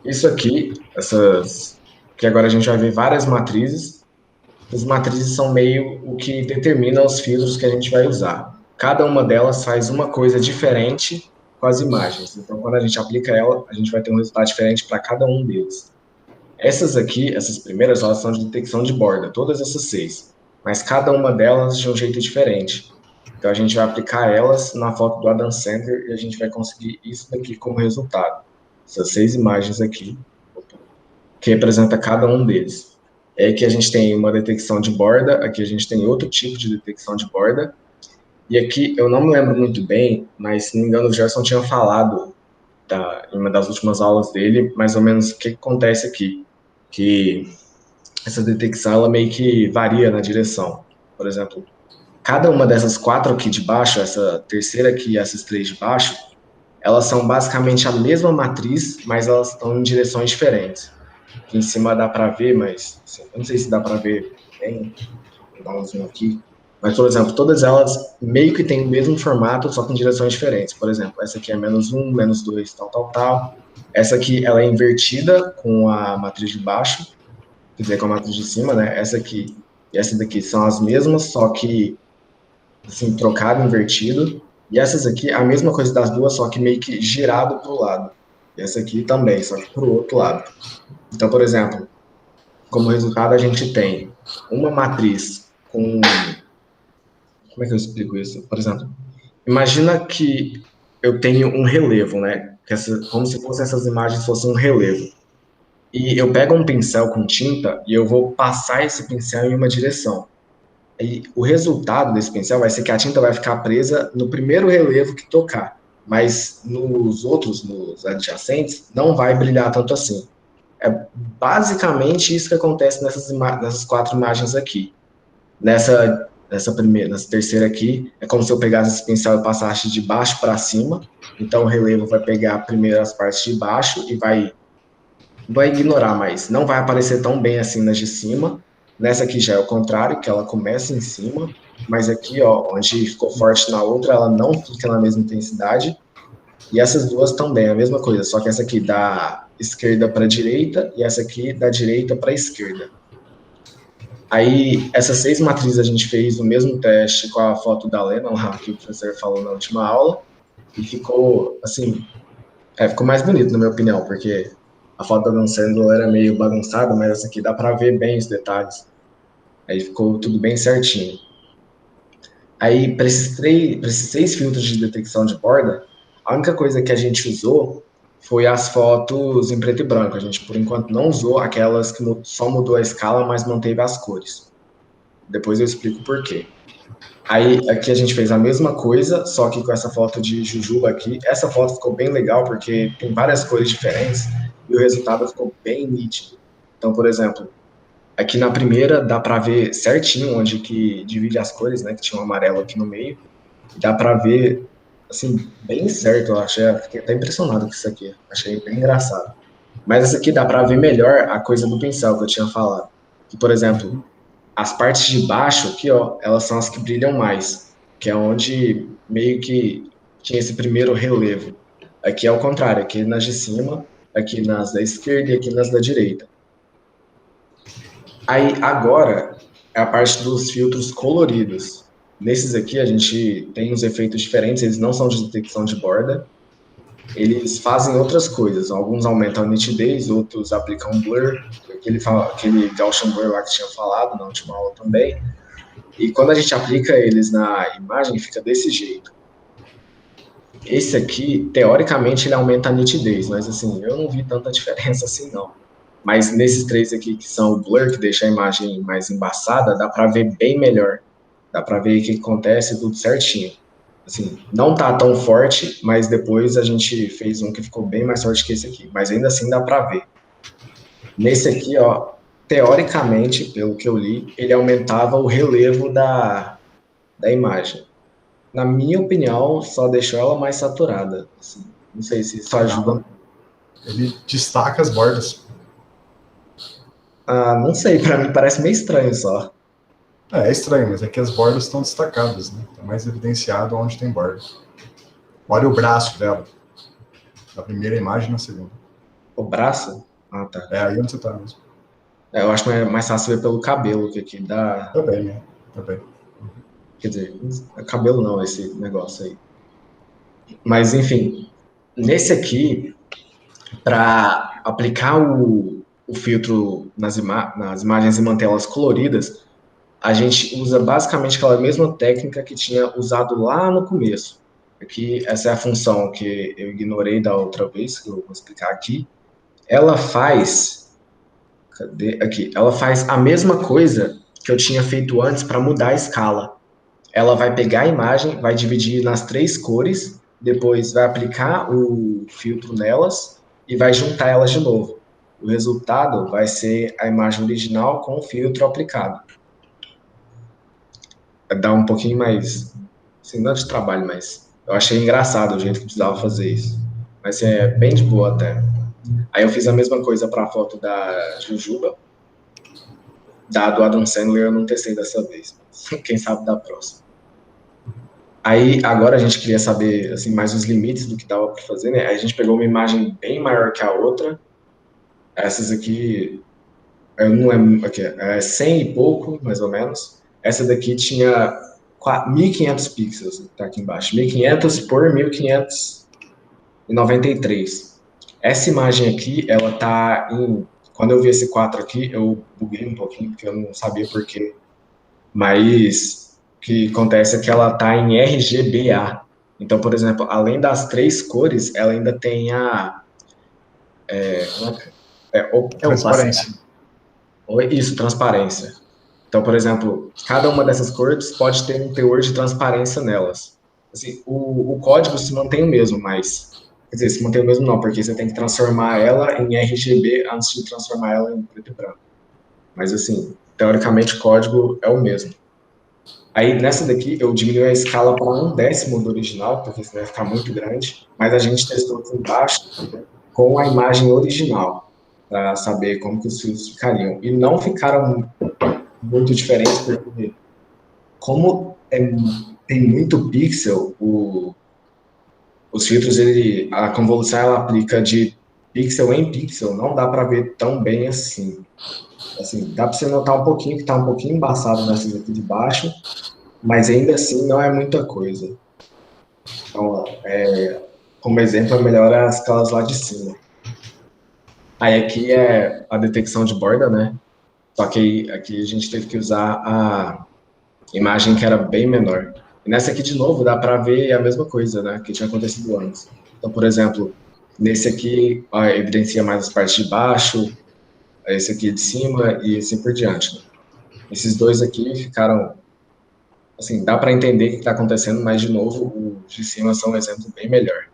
isso aqui, que agora a gente vai ver várias matrizes. As matrizes são meio o que determina os filtros que a gente vai usar. Cada uma delas faz uma coisa diferente com as imagens. Então, quando a gente aplica ela, a gente vai ter um resultado diferente para cada um deles. Essas aqui, essas primeiras, elas são de detecção de borda, todas essas 6. Mas cada uma delas de um jeito diferente. Então, a gente vai aplicar elas na foto do Adam Sandler e a gente vai conseguir isso daqui como resultado. Essas 6 imagens aqui, que representa cada um deles. É que a gente tem uma detecção de borda, aqui a gente tem outro tipo de detecção de borda, e aqui eu não me lembro muito bem, mas se não me engano o Gerson tinha falado em uma das últimas aulas dele, mais ou menos o que acontece aqui, que essa detecção ela meio que varia na direção. Por exemplo, cada uma dessas 4 aqui de baixo, essa terceira aqui e essas 3 de baixo, elas são basicamente a mesma matriz, mas elas estão em direções diferentes. Aqui em cima dá para ver, mas assim, eu não sei se dá para ver bem, vou dar um zoom aqui. Mas, por exemplo, todas elas meio que têm o mesmo formato, só com direções diferentes. Por exemplo, essa aqui é -1, -2, tal, tal, tal. Essa aqui ela é invertida com a matriz de baixo, quer dizer, com a matriz de cima, né? Essa aqui e essa daqui são as mesmas, só que assim, trocado, invertido. E essas aqui, a mesma coisa das duas, só que meio que girado para o lado. E essa aqui também, só que para o outro lado. Então, por exemplo, como resultado a gente tem uma matriz com... Como é que eu explico isso? Por exemplo, imagina que eu tenho um relevo, né? Como se fossem essas imagens fossem um relevo. E eu pego um pincel com tinta e eu vou passar esse pincel em uma direção. E o resultado desse pincel vai ser que a tinta vai ficar presa no primeiro relevo que tocar, mas nos outros, nos adjacentes, não vai brilhar tanto assim. É basicamente isso que acontece nessas 4 imagens aqui. Nessa terceira aqui, é como se eu pegasse esse pincel e passasse de baixo para cima. Então o relevo vai pegar primeiro as partes de baixo e vai ignorar, mas não vai aparecer tão bem assim nas de cima. Nessa aqui já é o contrário, que ela começa em cima, mas aqui, ó, onde ficou forte na outra, ela não fica na mesma intensidade. E essas duas também, a mesma coisa, só que essa aqui da esquerda para direita e essa aqui da direita para esquerda. Aí, essas 6 matrizes a gente fez o mesmo teste com a foto da Lena, lá que o professor falou na última aula, e ficou, assim, ficou mais bonito, na minha opinião, porque a foto da Dan Sandler era meio bagunçada, mas essa aqui dá para ver bem os detalhes. Aí ficou tudo bem certinho. Aí, para esses 6 filtros de detecção de borda, a única coisa que a gente usou foi as fotos em preto e branco. A gente, por enquanto, não usou aquelas que só mudou a escala, mas manteve as cores. Depois eu explico por quê. Aí, aqui a gente fez a mesma coisa, só que com essa foto de Jujuba aqui. Essa foto ficou bem legal, porque tem várias cores diferentes e o resultado ficou bem nítido. Então, por exemplo, aqui na primeira dá para ver certinho onde que divide as cores, né? Que tinha um amarelo aqui no meio. Dá para ver, assim, bem certo. Fiquei até impressionado com isso aqui. Achei bem engraçado. Mas essa aqui dá para ver melhor a coisa do pincel que eu tinha falado. Que, por exemplo, as partes de baixo aqui, ó, elas são as que brilham mais, que é onde meio que tinha esse primeiro relevo. Aqui é o contrário, aqui nas de cima, aqui nas da esquerda e aqui nas da direita. Aí, agora, é a parte dos filtros coloridos. Nesses aqui, a gente tem uns efeitos diferentes, eles não são de detecção de borda, eles fazem outras coisas. Alguns aumentam a nitidez, outros aplicam blur, aquele Gaussian Blur lá que tinha falado na última aula também. E quando a gente aplica eles na imagem, fica desse jeito. Esse aqui, teoricamente, ele aumenta a nitidez, mas assim, eu não vi tanta diferença assim, não. Mas nesses três aqui, que são o blur, que deixa a imagem mais embaçada, dá para ver bem melhor. Dá para ver o que acontece tudo certinho. Assim, não tá tão forte, mas depois a gente fez um que ficou bem mais forte que esse aqui. Mas ainda assim dá para ver. Nesse aqui, ó, teoricamente, pelo que eu li, ele aumentava o relevo da imagem. Na minha opinião, só deixou ela mais saturada. Assim, não sei se isso ajuda. Ele destaca as bordas. Ah, não sei, para mim parece meio estranho só. É estranho, mas é que as bordas estão destacadas, né? Tá mais evidenciado onde tem borda. Olha o braço dela. Na primeira imagem e na segunda. O braço? Ah, tá. É aí onde você tá mesmo. Eu acho que é mais fácil ver pelo cabelo, que aqui dá... Também, né? Também. Quer dizer, cabelo não, esse negócio aí. Mas, enfim, nesse aqui, para aplicar o filtro nas imagens e mantê-las coloridas, a gente usa basicamente aquela mesma técnica que tinha usado lá no começo. Aqui, essa é a função que eu ignorei da outra vez, que eu vou explicar aqui. Ela faz... Cadê? Aqui. Ela faz a mesma coisa que eu tinha feito antes para mudar a escala. Ela vai pegar a imagem, vai dividir nas 3 cores, depois vai aplicar o filtro nelas e vai juntar elas de novo. O resultado vai ser a imagem original com o filtro aplicado. Vai dar um pouquinho mais, assim, não de trabalho, mas eu achei engraçado o jeito que precisava fazer isso. Mas é bem de boa até. Aí eu fiz a mesma coisa para a foto da Jujuba. Da do Adam Sandler eu não testei dessa vez. Quem sabe da próxima. Aí, agora a gente queria saber, assim, mais os limites do que dava para fazer, né? Aí a gente pegou uma imagem bem maior que a outra. Essas aqui, eu não lembro, aqui, é 100 e pouco, mais ou menos. Essa daqui tinha 1.500 pixels, tá aqui embaixo. 1.500 por 1.593. Essa imagem aqui, ela tá em... Quando eu vi esse 4 aqui, eu buguei um pouquinho, porque eu não sabia por quê. Mas... O que acontece é que ela está em RGBA. Então, por exemplo, além das 3 cores, ela ainda tem a... Transparência. Isso, transparência. Então, por exemplo, cada uma dessas cores pode ter um teor de transparência nelas. Assim, o código se mantém o mesmo, mas... Quer dizer, se mantém o mesmo não, porque você tem que transformar ela em RGB antes de transformar ela em preto e branco. Mas, assim, teoricamente, o código é o mesmo. Aí, nessa daqui, eu diminui a escala para 1/10 do original, porque senão vai ficar muito grande. Mas a gente testou aqui embaixo com a imagem original, para saber como que os filtros ficariam. E não ficaram muito diferentes, porque como tem muito pixel, os filtros, a convolução, ela aplica de pixel em pixel, não dá para ver tão bem assim. Assim, dá para você notar um pouquinho que está um pouquinho embaçado nessas aqui de baixo, mas ainda assim não é muita coisa. Então, como exemplo, é melhor as escalas lá de cima. Aí aqui é a detecção de borda, né? Só que aqui a gente teve que usar a imagem que era bem menor. E nessa aqui, de novo, dá para ver a mesma coisa, né? Que tinha acontecido antes. Então, por exemplo, nesse aqui, ó, evidencia mais as partes de baixo, esse aqui de cima e assim por diante. Né? Esses dois aqui ficaram... Assim, dá para entender o que está acontecendo, mas, de novo, os de cima são um exemplo bem melhor.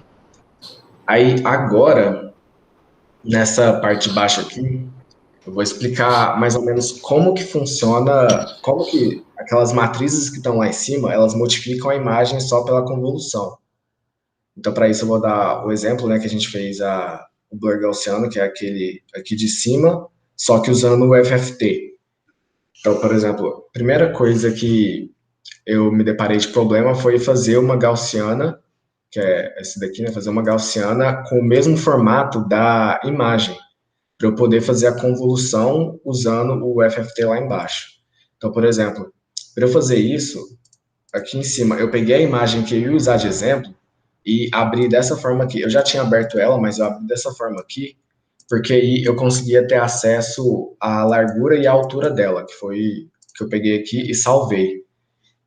Aí, agora, nessa parte de baixo aqui, eu vou explicar mais ou menos como que funciona, como que aquelas matrizes que estão lá em cima, elas modificam a imagem só pela convolução. Então, para isso, eu vou dar o exemplo, né, que a gente fez o blur gaussiano, que é aquele aqui de cima, só que usando o FFT. Então, por exemplo, a primeira coisa que eu me deparei de problema foi fazer uma gaussiana que é esse daqui, né? Fazer uma gaussiana com o mesmo formato da imagem, para eu poder fazer a convolução usando o FFT lá embaixo. Então, por exemplo, para eu fazer isso, aqui em cima, eu peguei a imagem que eu ia usar de exemplo e abri dessa forma aqui. Eu já tinha aberto ela, mas eu abri dessa forma aqui, porque aí eu conseguia ter acesso à largura e à altura dela, que foi que eu peguei aqui e salvei.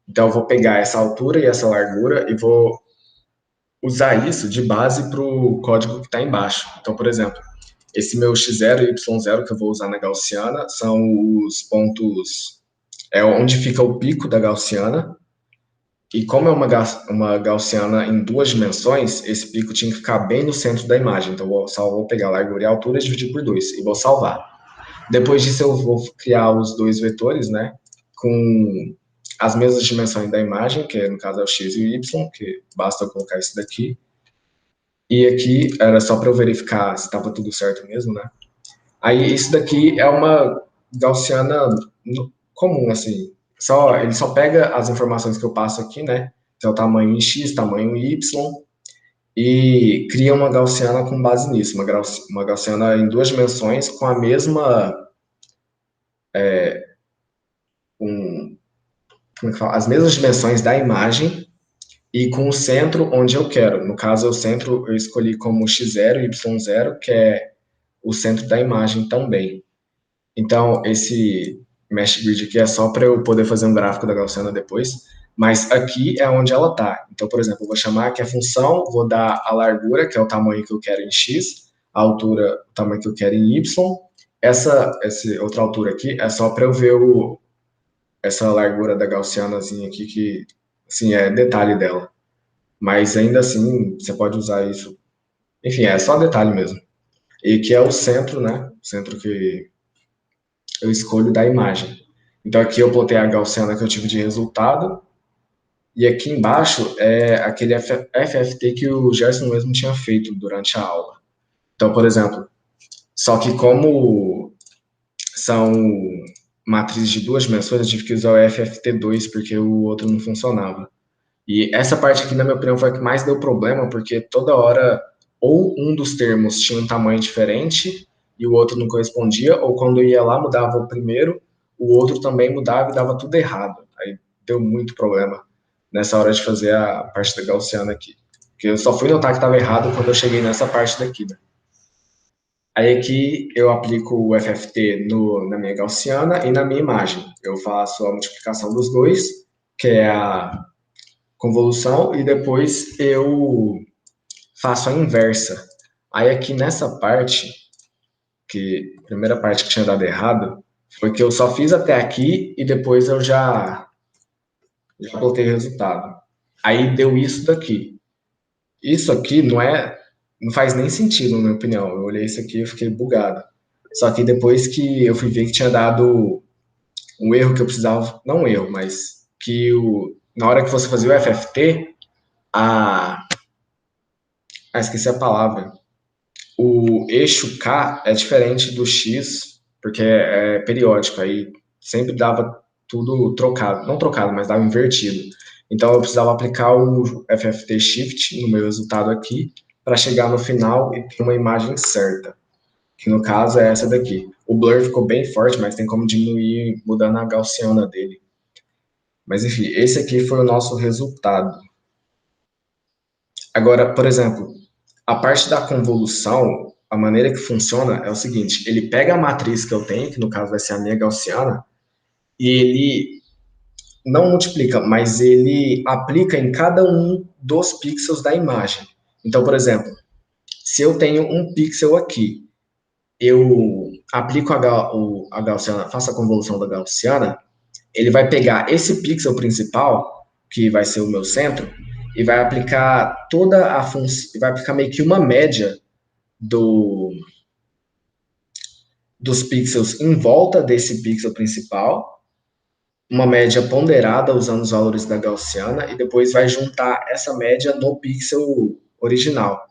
Então, eu vou pegar essa altura e essa largura e vou usar isso de base para o código que está embaixo. Então, por exemplo, esse meu x0 e y0 que eu vou usar na gaussiana são os pontos, é onde fica o pico da gaussiana. E como é uma gaussiana em 2 dimensões, esse pico tinha que ficar bem no centro da imagem. Então, vou pegar a largura e a altura e dividir por 2 e vou salvar. Depois disso, eu vou criar os 2 vetores, né, com as mesmas dimensões da imagem, que no caso é o x e o y, que basta eu colocar isso daqui. E aqui era só para eu verificar se estava tudo certo mesmo, né? Aí isso daqui é uma gaussiana comum, assim. Ele só pega as informações que eu passo aqui, né? Que é o tamanho em x, tamanho em y, e cria uma gaussiana com base nisso. Uma gaussiana em 2 dimensões com a mesma... como é que fala? As mesmas dimensões da imagem e com o centro onde eu quero. No caso, o centro eu escolhi como x0 e y0, que é o centro da imagem também. Então, esse mesh grid aqui é só para eu poder fazer um gráfico da gaussiana depois, mas aqui é onde essa está. Então, por exemplo, eu vou chamar aqui a função, vou dar a largura, que é o tamanho que eu quero em x, a altura, o tamanho que eu quero em y. Essa outra altura aqui é só para eu ver essa largura da gaussianazinha aqui, que, assim, é detalhe dela. Mas ainda assim, você pode usar isso. Enfim, é só detalhe mesmo. E que é o centro, né? O centro que eu escolho da imagem. Então aqui eu plotei a gaussiana que eu tive de resultado, e aqui embaixo é aquele FFT que o Gerson mesmo tinha feito durante a aula. Então, por exemplo, só que como são matrizes de 2 dimensões, eu tive que usar o FFT2 porque o outro não funcionava. E essa parte aqui, na minha opinião, foi a que mais deu problema, porque toda hora ou um dos termos tinha um tamanho diferente e o outro não correspondia, ou quando eu ia lá, mudava o primeiro, o outro também mudava e dava tudo errado. Aí deu muito problema nessa hora de fazer a parte da gaussiana aqui. Porque eu só fui notar que estava errado quando eu cheguei nessa parte daqui, né? Aí aqui eu aplico o FFT na minha gaussiana e na minha imagem. Eu faço a multiplicação dos dois, que é a convolução, e depois eu faço a inversa. Aí aqui nessa parte, a primeira parte que tinha dado errado, foi que eu só fiz até aqui e depois eu já plotei o resultado. Aí deu isso daqui. Isso aqui não faz nem sentido, na minha opinião. Eu olhei isso aqui e fiquei bugado. Só que depois que eu fui ver que tinha dado um erro que eu precisava, não um erro, mas que na hora que você fazia o FFT, esqueci a palavra. O eixo K é diferente do X, porque é periódico, aí sempre dava tudo trocado, não trocado, mas dava invertido. Então eu precisava aplicar o FFT Shift no meu resultado aqui, para chegar no final e ter uma imagem certa, que no caso é essa daqui. O blur ficou bem forte, mas tem como diminuir mudando a gaussiana dele. Mas enfim, esse aqui foi o nosso resultado. Agora, por exemplo, a parte da convolução, a maneira que funciona é o seguinte: ele pega a matriz que eu tenho, que no caso vai ser a minha gaussiana, e ele não multiplica, mas ele aplica em cada um dos pixels da imagem. Então, por exemplo, se eu tenho um pixel aqui, eu aplico a gaussiana, faço a convolução da gaussiana, ele vai pegar esse pixel principal, que vai ser o meu centro, e vai aplicar toda a função, vai aplicar meio que uma média dos pixels em volta desse pixel principal, uma média ponderada usando os valores da gaussiana, e depois vai juntar essa média no pixel original.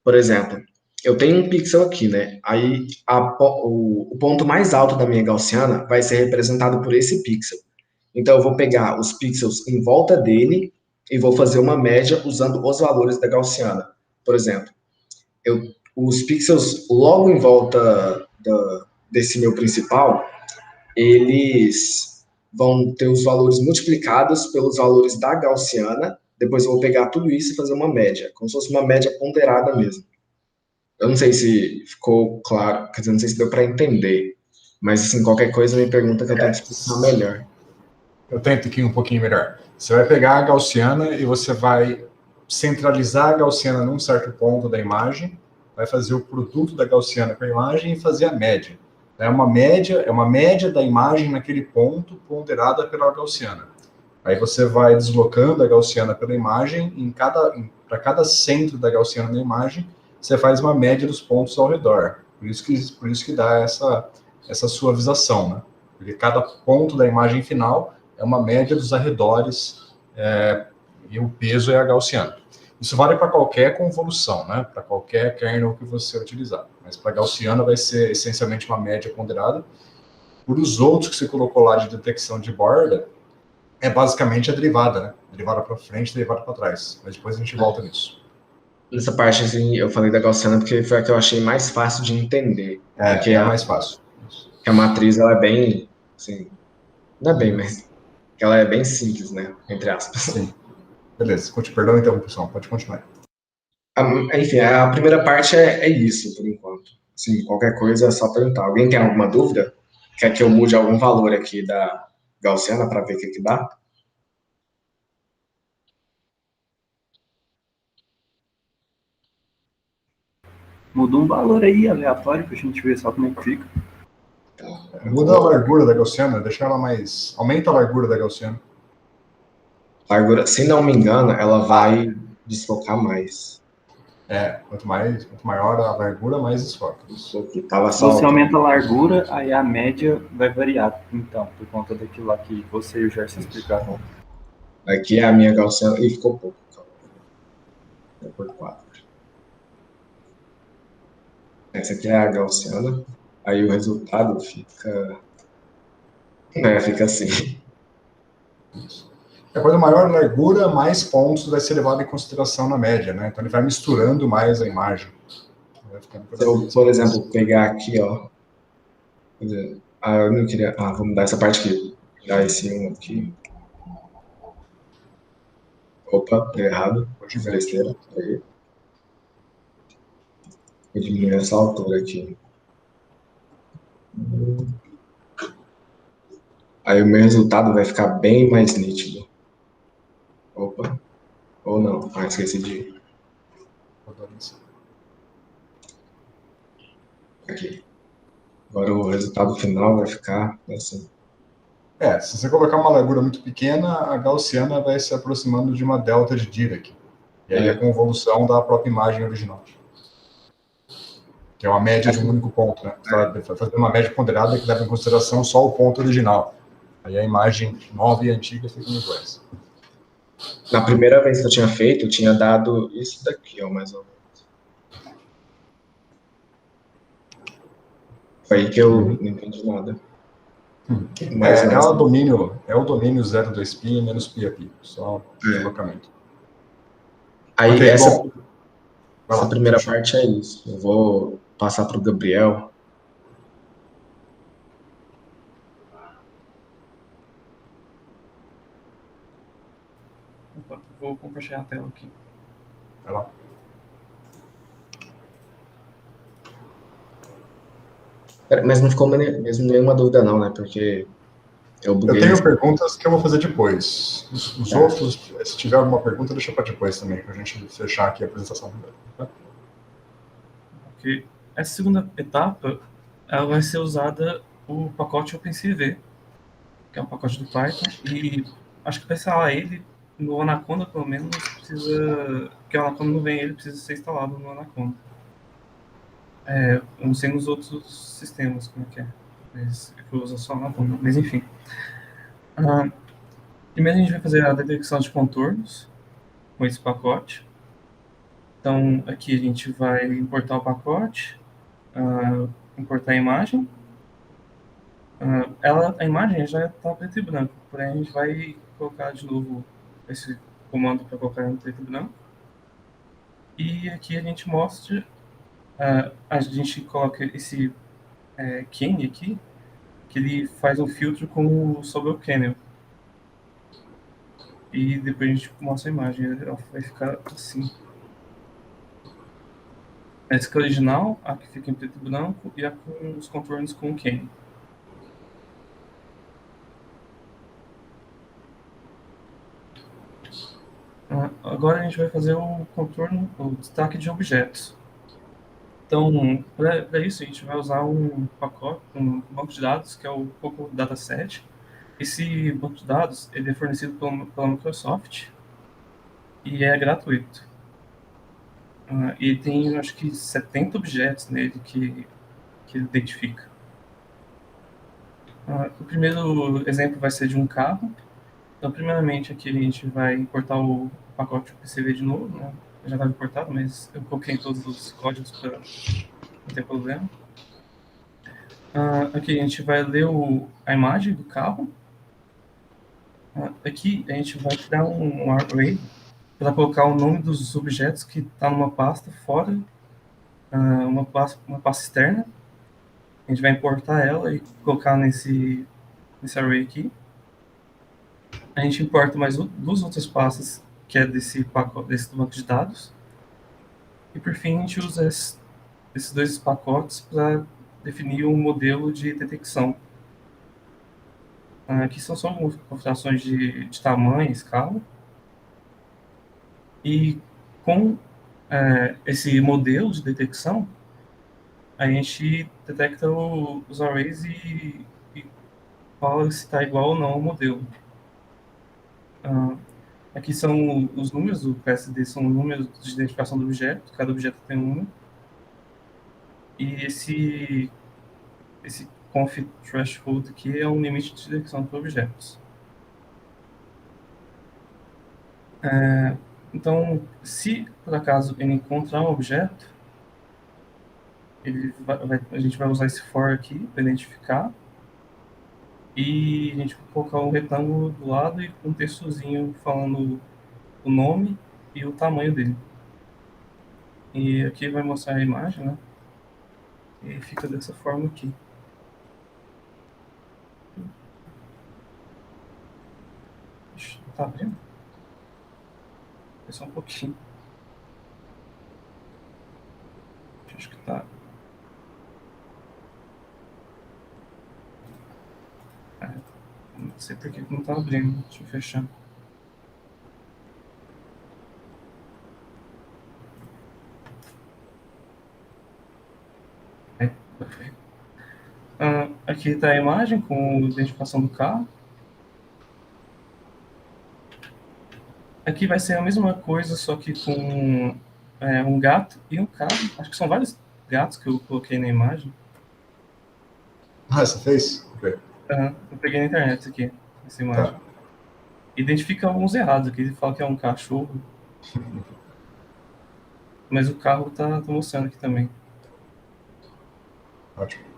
Por exemplo, eu tenho um pixel aqui, né? Aí o ponto mais alto da minha gaussiana vai ser representado por esse pixel. Então eu vou pegar os pixels em volta dele e vou fazer uma média usando os valores da gaussiana. Por exemplo, os pixels logo em volta desse meu principal, eles vão ter os valores multiplicados pelos valores da gaussiana, depois eu vou pegar tudo isso e fazer uma média, como se fosse uma média ponderada mesmo. Eu não sei se ficou claro, quer dizer, não sei se deu para entender, mas assim, qualquer coisa me pergunta que eu tento explicar melhor. Eu tento aqui um pouquinho melhor. Você vai pegar a gaussiana e você vai centralizar a gaussiana num certo ponto da imagem, vai fazer o produto da gaussiana com a imagem e fazer a média. É uma média da imagem naquele ponto ponderada pela gaussiana. Aí você vai deslocando a gaussiana pela imagem, para cada centro da gaussiana na imagem, você faz uma média dos pontos ao redor. Por isso que dá essa suavização, né? Porque cada ponto da imagem final é uma média dos arredores, e o peso é a gaussiana. Isso vale para qualquer convolução, né? Para qualquer kernel que você utilizar. Mas para a gaussiana vai ser essencialmente uma média ponderada. Por os outros que você colocou lá de detecção de borda, é basicamente a derivada, né? Derivada para frente, derivada para trás. Mas depois a gente volta nisso. Nessa parte, assim, eu falei da gaussiana porque foi a que eu achei mais fácil de entender. Porque É mais fácil. a matriz, ela é bem, assim, não é bem, mas ela é bem simples, né? Entre aspas. Sim. Beleza, perdão a interrupção, pode continuar. Enfim, a primeira parte é isso, por enquanto. Assim, qualquer coisa é só perguntar. Alguém tem alguma dúvida? Quer que eu mude algum valor aqui da gaussiana para ver o que dá? Muda um valor aí aleatório pra gente ver só como é que fica. Muda a largura da gaussiana, deixa ela mais... Aumenta a largura da gaussiana. Largura, se não me engano, ela vai desfocar mais. Quanto maior a largura, mais desfoca. Aqui, tava Se só você aumenta a largura, aí a média vai variar, então, por conta daquilo lá que você e o Gerson explicaram. Aqui é a minha gaussiana. Ih, ficou pouco. Vou por 4. Essa aqui é a gaussiana. Aí o resultado fica... fica assim. Quanto maior a largura, mais pontos vai ser levado em consideração na média, né? Então ele vai misturando mais a imagem. Se eu, por exemplo, pegar aqui, ó. Eu não queria... vou mudar essa parte aqui. Tirar esse 1 aqui. Opa, deu errado. Besteira. Aí. Vou diminuir essa altura aqui. Aí o meu resultado vai ficar bem mais nítido. Opa. Ou não. Esqueci de... Aqui. Agora o resultado final vai ficar assim. Se você colocar uma largura muito pequena, a gaussiana vai se aproximando de uma delta de Dirac. E aí a convolução da própria imagem original. Que é uma média de um único ponto, né? Vai fazer uma média ponderada que leva em consideração só o ponto original. Aí a imagem nova e antiga ficam iguais. Na primeira vez que eu tinha feito, eu tinha dado isso daqui, ó, mais ou menos. Foi aí que eu não entendi nada. É o domínio 0,2π menos π, só deslocamento. Aí Okay, essa primeira parte é isso. Eu vou passar para o Gabriel. Opa, vou compartilhar a tela aqui. Vai lá. Mas não ficou mesmo nenhuma dúvida não, né? Porque eu buguei. Eu tenho perguntas que eu vou fazer depois. Os outros, se tiver alguma pergunta, deixa para depois também, para a gente fechar aqui a apresentação. Ok. Essa segunda etapa, ela vai ser usada o pacote OpenCV, que é um pacote do Python, e acho que para instalar ele no Anaconda, pelo menos, precisa... Porque o Anaconda não vem, ele precisa ser instalado no Anaconda. Eu não sei nos outros sistemas como é que é. Mas eu uso só Anaconda. Mas enfim. Primeiro a gente vai fazer a detecção de contornos com esse pacote. Então, aqui a gente vai importar o pacote, importar a imagem. A imagem já está preto e branco, porém a gente vai colocar de novo comando para colocar em preto e branco. E aqui a gente mostra, a gente coloca esse Kane aqui, que ele faz um filtro sobre o Kennel. E depois a gente mostra a imagem, ela vai ficar assim. Essa aqui é a original, a que fica em preto e branco, e a com os contornos com o Kane. Agora a gente vai fazer o contorno, o destaque de objetos. Então, para isso, a gente vai usar um pacote, um banco de dados, que é o Coco Dataset. Esse banco de dados ele é fornecido pela Microsoft e é gratuito. E tem, acho que, 70 objetos nele que ele identifica. O primeiro exemplo vai ser de um carro. Então, primeiramente, aqui a gente vai importar o pacote PCV de novo, né? Já estava importado, mas eu coloquei todos os códigos para não ter problema. Aqui a gente vai ler a imagem do carro. Aqui a gente vai criar um array para colocar o nome dos objetos que está numa pasta fora, uma pasta externa. A gente vai importar ela e colocar nesse array aqui. A gente importa mais duas outras pastas, que é desse pacote, desse banco de dados. E por fim a gente usa esses dois pacotes para definir um modelo de detecção. Aqui são só algumas configurações de tamanho, escala. E com esse modelo de detecção, a gente detecta os arrays e fala se está igual ou não ao modelo. Aqui são os números do PSD, são números de identificação do objeto, cada objeto tem um número. E esse conf threshold aqui é um limite de detecção para objetos. Então, se por acaso ele encontrar um objeto, a gente vai usar esse for aqui para identificar, e a gente vai colocar um retângulo do lado e um textozinho falando o nome e o tamanho dele. E aqui vai mostrar a imagem, né? E fica dessa forma aqui. Tá abrindo? É só um pouquinho. Acho que tá. Não sei por que não tá abrindo. Deixa eu fechar. Perfeito. Aqui está a imagem com a identificação do carro. Aqui vai ser a mesma coisa, só que com um gato e um carro. Acho que são vários gatos que eu coloquei na imagem. Você fez? Okay. Eu peguei na internet aqui, essa imagem. Tá. Identifica alguns errados aqui. Ele fala que é um cachorro. Mas o carro tá mostrando aqui também. Ótimo.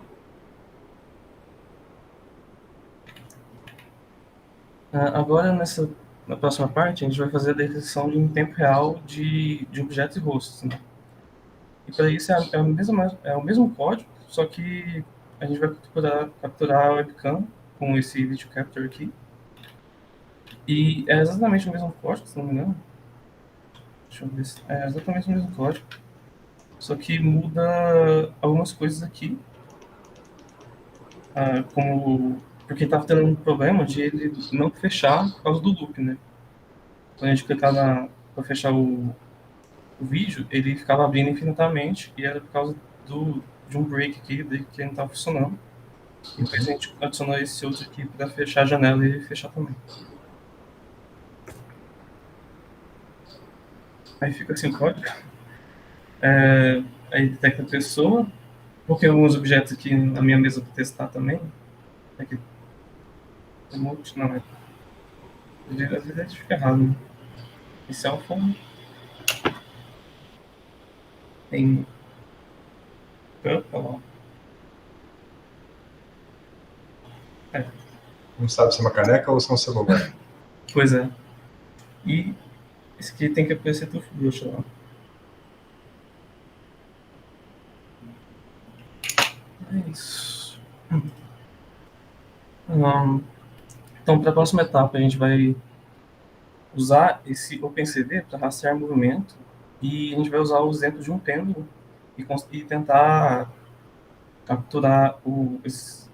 Agora, na próxima parte, a gente vai fazer a detecção em tempo real de objetos e rostos. Né? E para isso é o mesmo código, só que a gente vai capturar a webcam com esse video capture aqui. E é exatamente o mesmo código, se não me engano. Deixa eu ver se é exatamente o mesmo código. Só que muda algumas coisas aqui. Porque estava tendo um problema de ele não fechar por causa do loop, né? Quando a gente clicava para fechar o vídeo, ele ficava abrindo infinitamente e era por causa de um break aqui que não estava funcionando. E depois a gente adicionou esse outro aqui para fechar a janela e fechar também. Aí fica assim o código. Aí detecta a pessoa. Coloquei alguns objetos aqui na minha mesa para testar também. Aqui. Emote, não é. Às vezes fica errado, né? Esse é o phone. Tem. Opa, lá. Não sabe se é uma caneca ou se é um celular. Pois é. E Esse aqui tem que aparecer tudo, deixa lá. É isso. Então, para a próxima etapa, a gente vai usar esse OpenCV para rastrear movimento e a gente vai usar o exemplo de um pêndulo e tentar capturar esse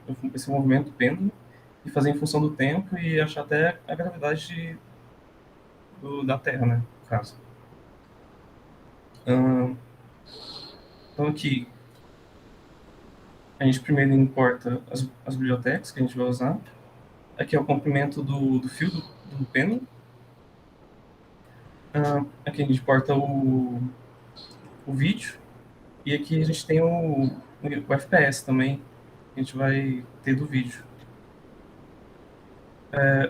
movimento do pêndulo e fazer em função do tempo e achar até a gravidade da Terra, né, no caso. Então aqui a gente primeiro importa as bibliotecas que a gente vai usar. Aqui é o comprimento do fio do pêndulo. Aqui a gente importa o vídeo. E aqui a gente tem o FPS também, que a gente vai ter do vídeo.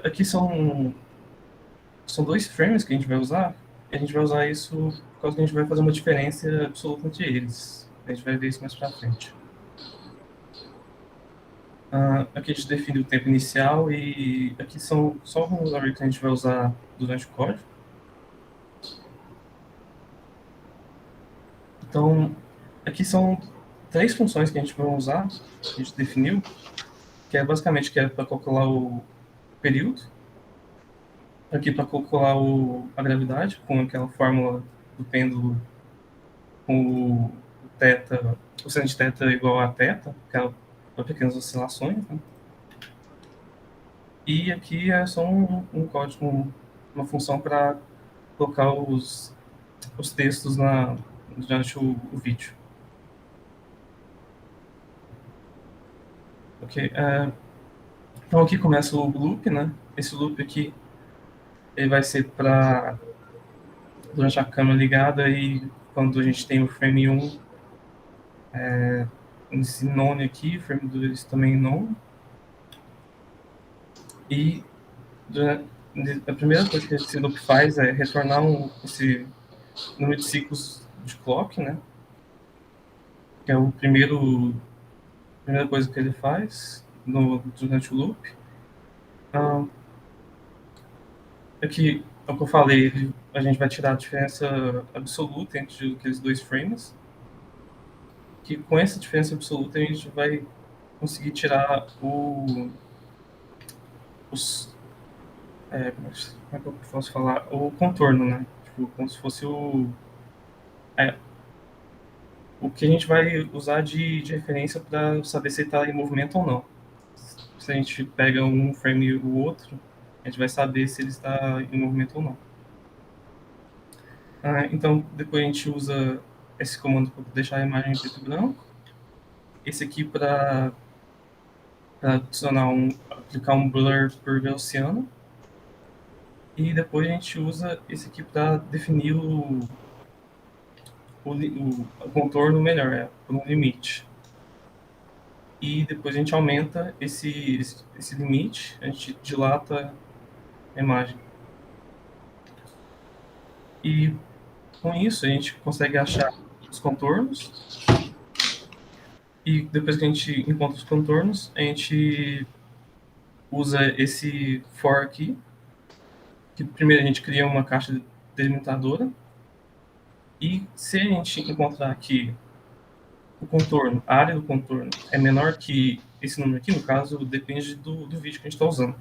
Aqui são 2 frames que a gente vai usar. E a gente vai usar isso por causa que a gente vai fazer uma diferença absoluta entre eles. A gente vai ver isso mais pra frente. Aqui a gente define o tempo inicial e aqui são só alguns valores que a gente vai usar durante o código. Então, aqui são 3 funções que a gente vai usar, que a gente definiu, que é basicamente para calcular o período, aqui para calcular a gravidade, com aquela fórmula do pêndulo com o θ, o sinus de θ igual a θ, que é para pequenas oscilações, né? E aqui é só um código, uma função para colocar os textos durante o vídeo. Ok, então aqui começa o loop, né? Esse loop aqui ele vai ser para durante a câmera ligada e quando a gente tem o frame 1 esse none aqui, frame 2 também none. E a primeira coisa que esse loop faz é retornar esse número de ciclos de clock, né? Que é a primeira coisa que ele faz durante o loop. Aqui, é o que eu falei, a gente vai tirar a diferença absoluta entre aqueles 2 frames. Que com essa diferença absoluta a gente vai conseguir tirar como é que eu posso falar? O contorno, né? Tipo, como se fosse o que a gente vai usar de referência para saber se ele está em movimento ou não. Se a gente pega um frame e o outro, a gente vai saber se ele está em movimento ou não. Então, depois a gente usa esse comando para deixar a imagem em preto e branco. Esse aqui para aplicar um blur por gaussiano. E depois a gente usa esse aqui para definir o contorno melhor, por um limite. E depois a gente aumenta esse limite, a gente dilata a imagem. E com isso a gente consegue achar os contornos. E depois que a gente encontra os contornos, a gente usa esse for aqui, que primeiro a gente cria uma caixa delimitadora. E se a gente encontrar que o contorno, a área do contorno é menor que esse número aqui, no caso, depende do vídeo que a gente está usando.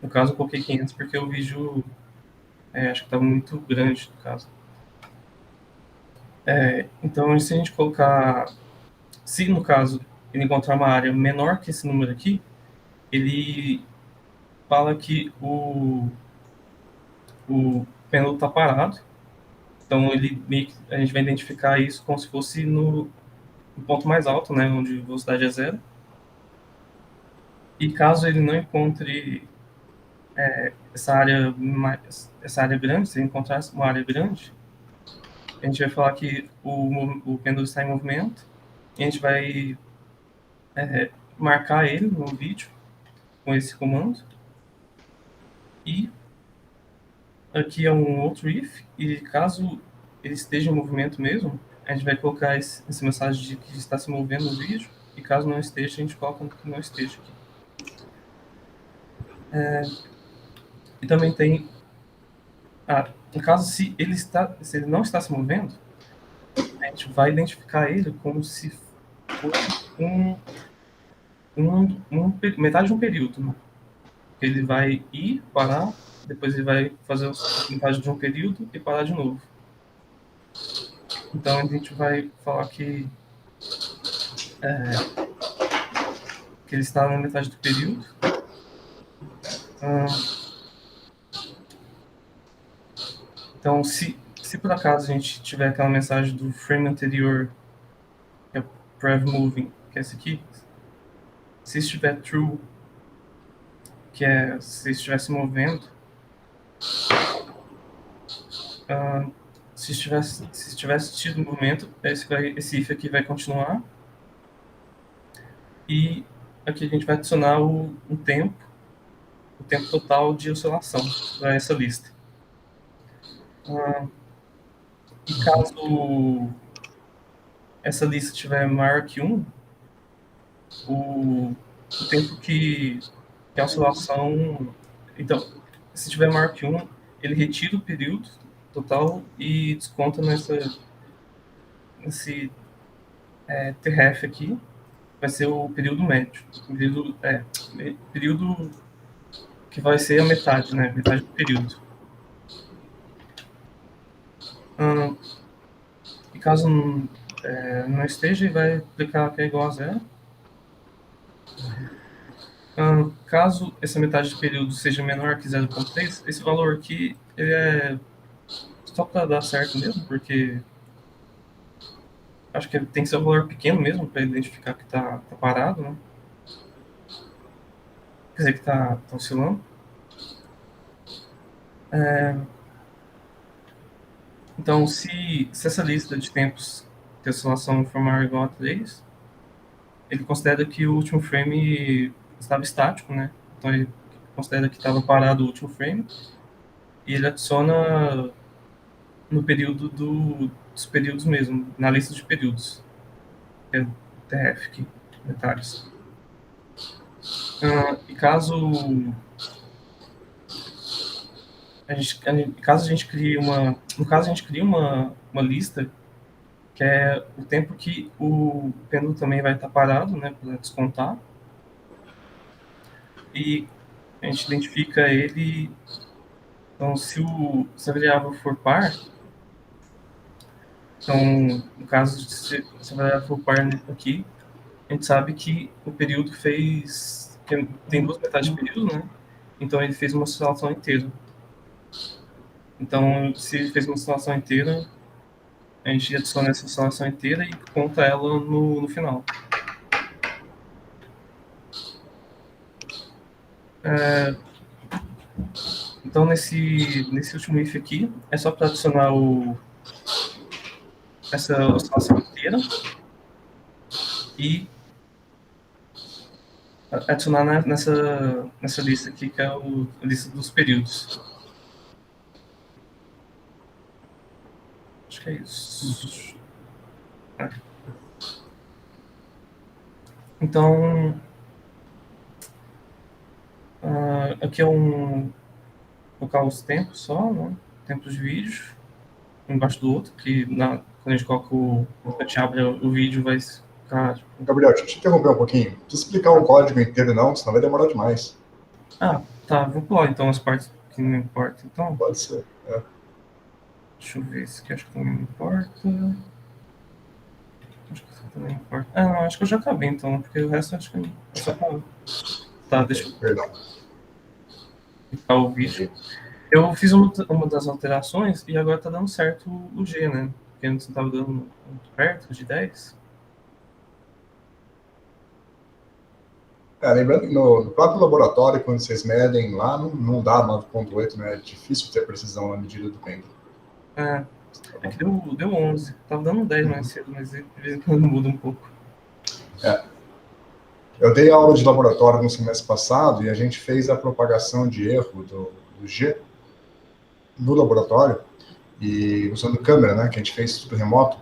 No caso, eu coloquei 500 porque o vídeo acho que estava muito grande, no caso. Então, se a gente colocar... Se, no caso, ele encontrar uma área menor que esse número aqui, ele fala que o pêndulo está parado. Então, a gente vai identificar isso como se fosse no ponto mais alto, né, onde a velocidade é 0. E caso ele não encontre essa área grande, se ele encontrar uma área grande, a gente vai falar que o pêndulo está em movimento e a gente vai marcar ele no vídeo com esse comando. E aqui é um outro if, e caso ele esteja em movimento mesmo, a gente vai colocar essa mensagem de que está se movendo no vídeo, e caso não esteja, a gente coloca que não esteja aqui. E também tem no caso, se ele não está se movendo, a gente vai identificar ele como se fosse metade de um período, né? Ele vai ir, parar, depois ele vai fazer metade de um período e parar de novo. Então a gente vai falar que ele está na metade do período. Então, se por acaso a gente tiver aquela mensagem do frame anterior, que é prev moving, que é esse aqui, se estiver true, que é se estiver se movendo, se tivesse tido movimento, esse if aqui vai continuar. E aqui a gente vai adicionar o tempo total de oscilação para essa lista. E caso essa lista tiver maior que 1, o tempo que a oscilação... Então, se tiver maior que 1, ele retira o período total e desconta nesse TRF aqui, vai ser o período médio. Período que vai ser a metade, né? Metade do período. E caso não esteja, ele vai aplicar que é igual a 0. Caso essa metade do período seja menor que 0,3, esse valor aqui ele é só para dar certo mesmo, porque acho que tem que ser um valor pequeno mesmo para identificar que está parado, né? Quer dizer que está oscilando. Então, se essa lista de tempos de oscilação for maior ou igual a 3, ele considera que o último frame estava estático, né? Então, ele considera que estava parado o último frame e ele adiciona no período dos períodos mesmo, na lista de períodos. Que é TF aqui, detalhes. E caso a gente crie uma lista que é o tempo que o pêndulo também vai estar parado, né, para descontar. E a gente identifica ele. Então, se a variável for par, então, no caso de se a variável for par aqui, a gente sabe que o período fez... Tem duas metades de período, né? Então, ele fez uma oscilação inteira. Então, se ele fez uma oscilação inteira, a gente adiciona essa oscilação inteira e conta ela no final. Então, nesse último if aqui, é só para adicionar essa oscilação inteira e adicionar nessa lista aqui, que é a lista dos períodos. Acho que é isso. Então, aqui é colocar os tempos só, né? Tempos de vídeo, um embaixo do outro, que quando a gente coloca a gente abre o vídeo, vai ficar... Tipo... Gabriel, deixa eu te interromper um pouquinho. Não precisa explicar o código inteiro não, senão vai demorar demais. Tá, vou pular então as partes que não importam. Então, pode ser, Deixa eu ver esse aqui, acho que também não importa. Acho que esse também importa. Não, acho que eu já acabei então, porque o resto acho que é só pra... Tá, deixa eu... Perdão. Ficar o vídeo. Eu fiz uma das alterações e agora tá dando certo o G, né? Porque antes não tava dando muito perto de 10. Lembrando que no próprio laboratório, quando vocês medem lá, não dá 9.8, né? É difícil ter precisão na medida do pêndulo. É que deu 11. Tava dando 10 mais cedo, mas de vez em quando muda um pouco. Eu dei aula de laboratório no semestre passado e a gente fez a propagação de erro do G no laboratório, e usando câmera, né? Que a gente fez tudo remoto.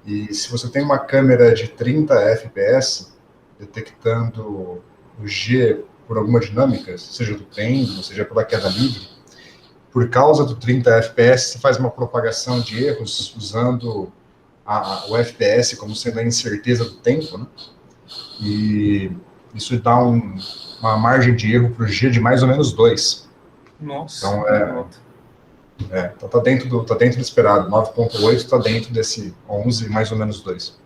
E se você tem uma câmera de 30 fps, detectando o G por alguma dinâmica, seja do pêndulo, seja pela queda livre, por causa do 30 FPS, você faz uma propagação de erros usando o FPS como sendo a incerteza do tempo, né? E isso dá uma margem de erro para o G de mais ou menos 2. Nossa, Então, então tá dentro do esperado. 9.8 está dentro desse 11, mais ou menos 2.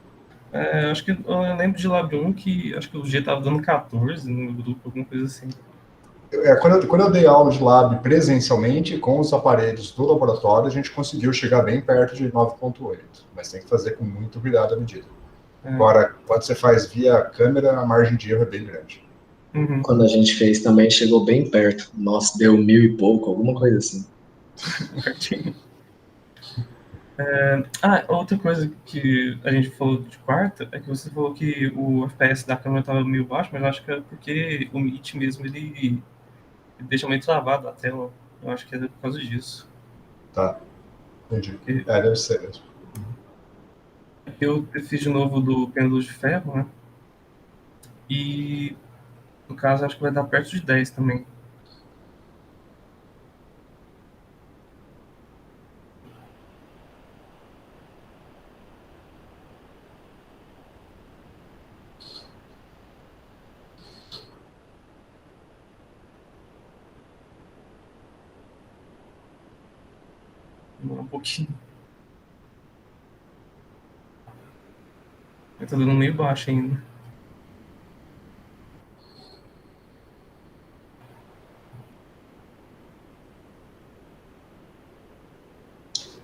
acho que eu lembro de Lab 1 que acho que o G tava dando 14 no grupo, alguma coisa assim. Quando eu dei aula de lab presencialmente, com os aparelhos do laboratório, a gente conseguiu chegar bem perto de 9.8, mas tem que fazer com muito cuidado a medida. Agora, quando você faz via câmera, a margem de erro é bem grande. Uhum. Quando a gente fez também, chegou bem perto. Nossa, deu 1000 e pouco, alguma coisa assim. Pertinho. Outra coisa que a gente falou de quarta é que você falou que o FPS da câmera estava meio baixo, mas eu acho que é porque o Meet mesmo ele deixa meio travado a tela. Eu acho que é por causa disso. Tá, entendi. Porque Deve ser mesmo. eu fiz de novo do pêndulo de ferro, né? E no caso acho que vai dar perto de 10 também. Demora um pouquinho. Eu tô dando meio baixo ainda.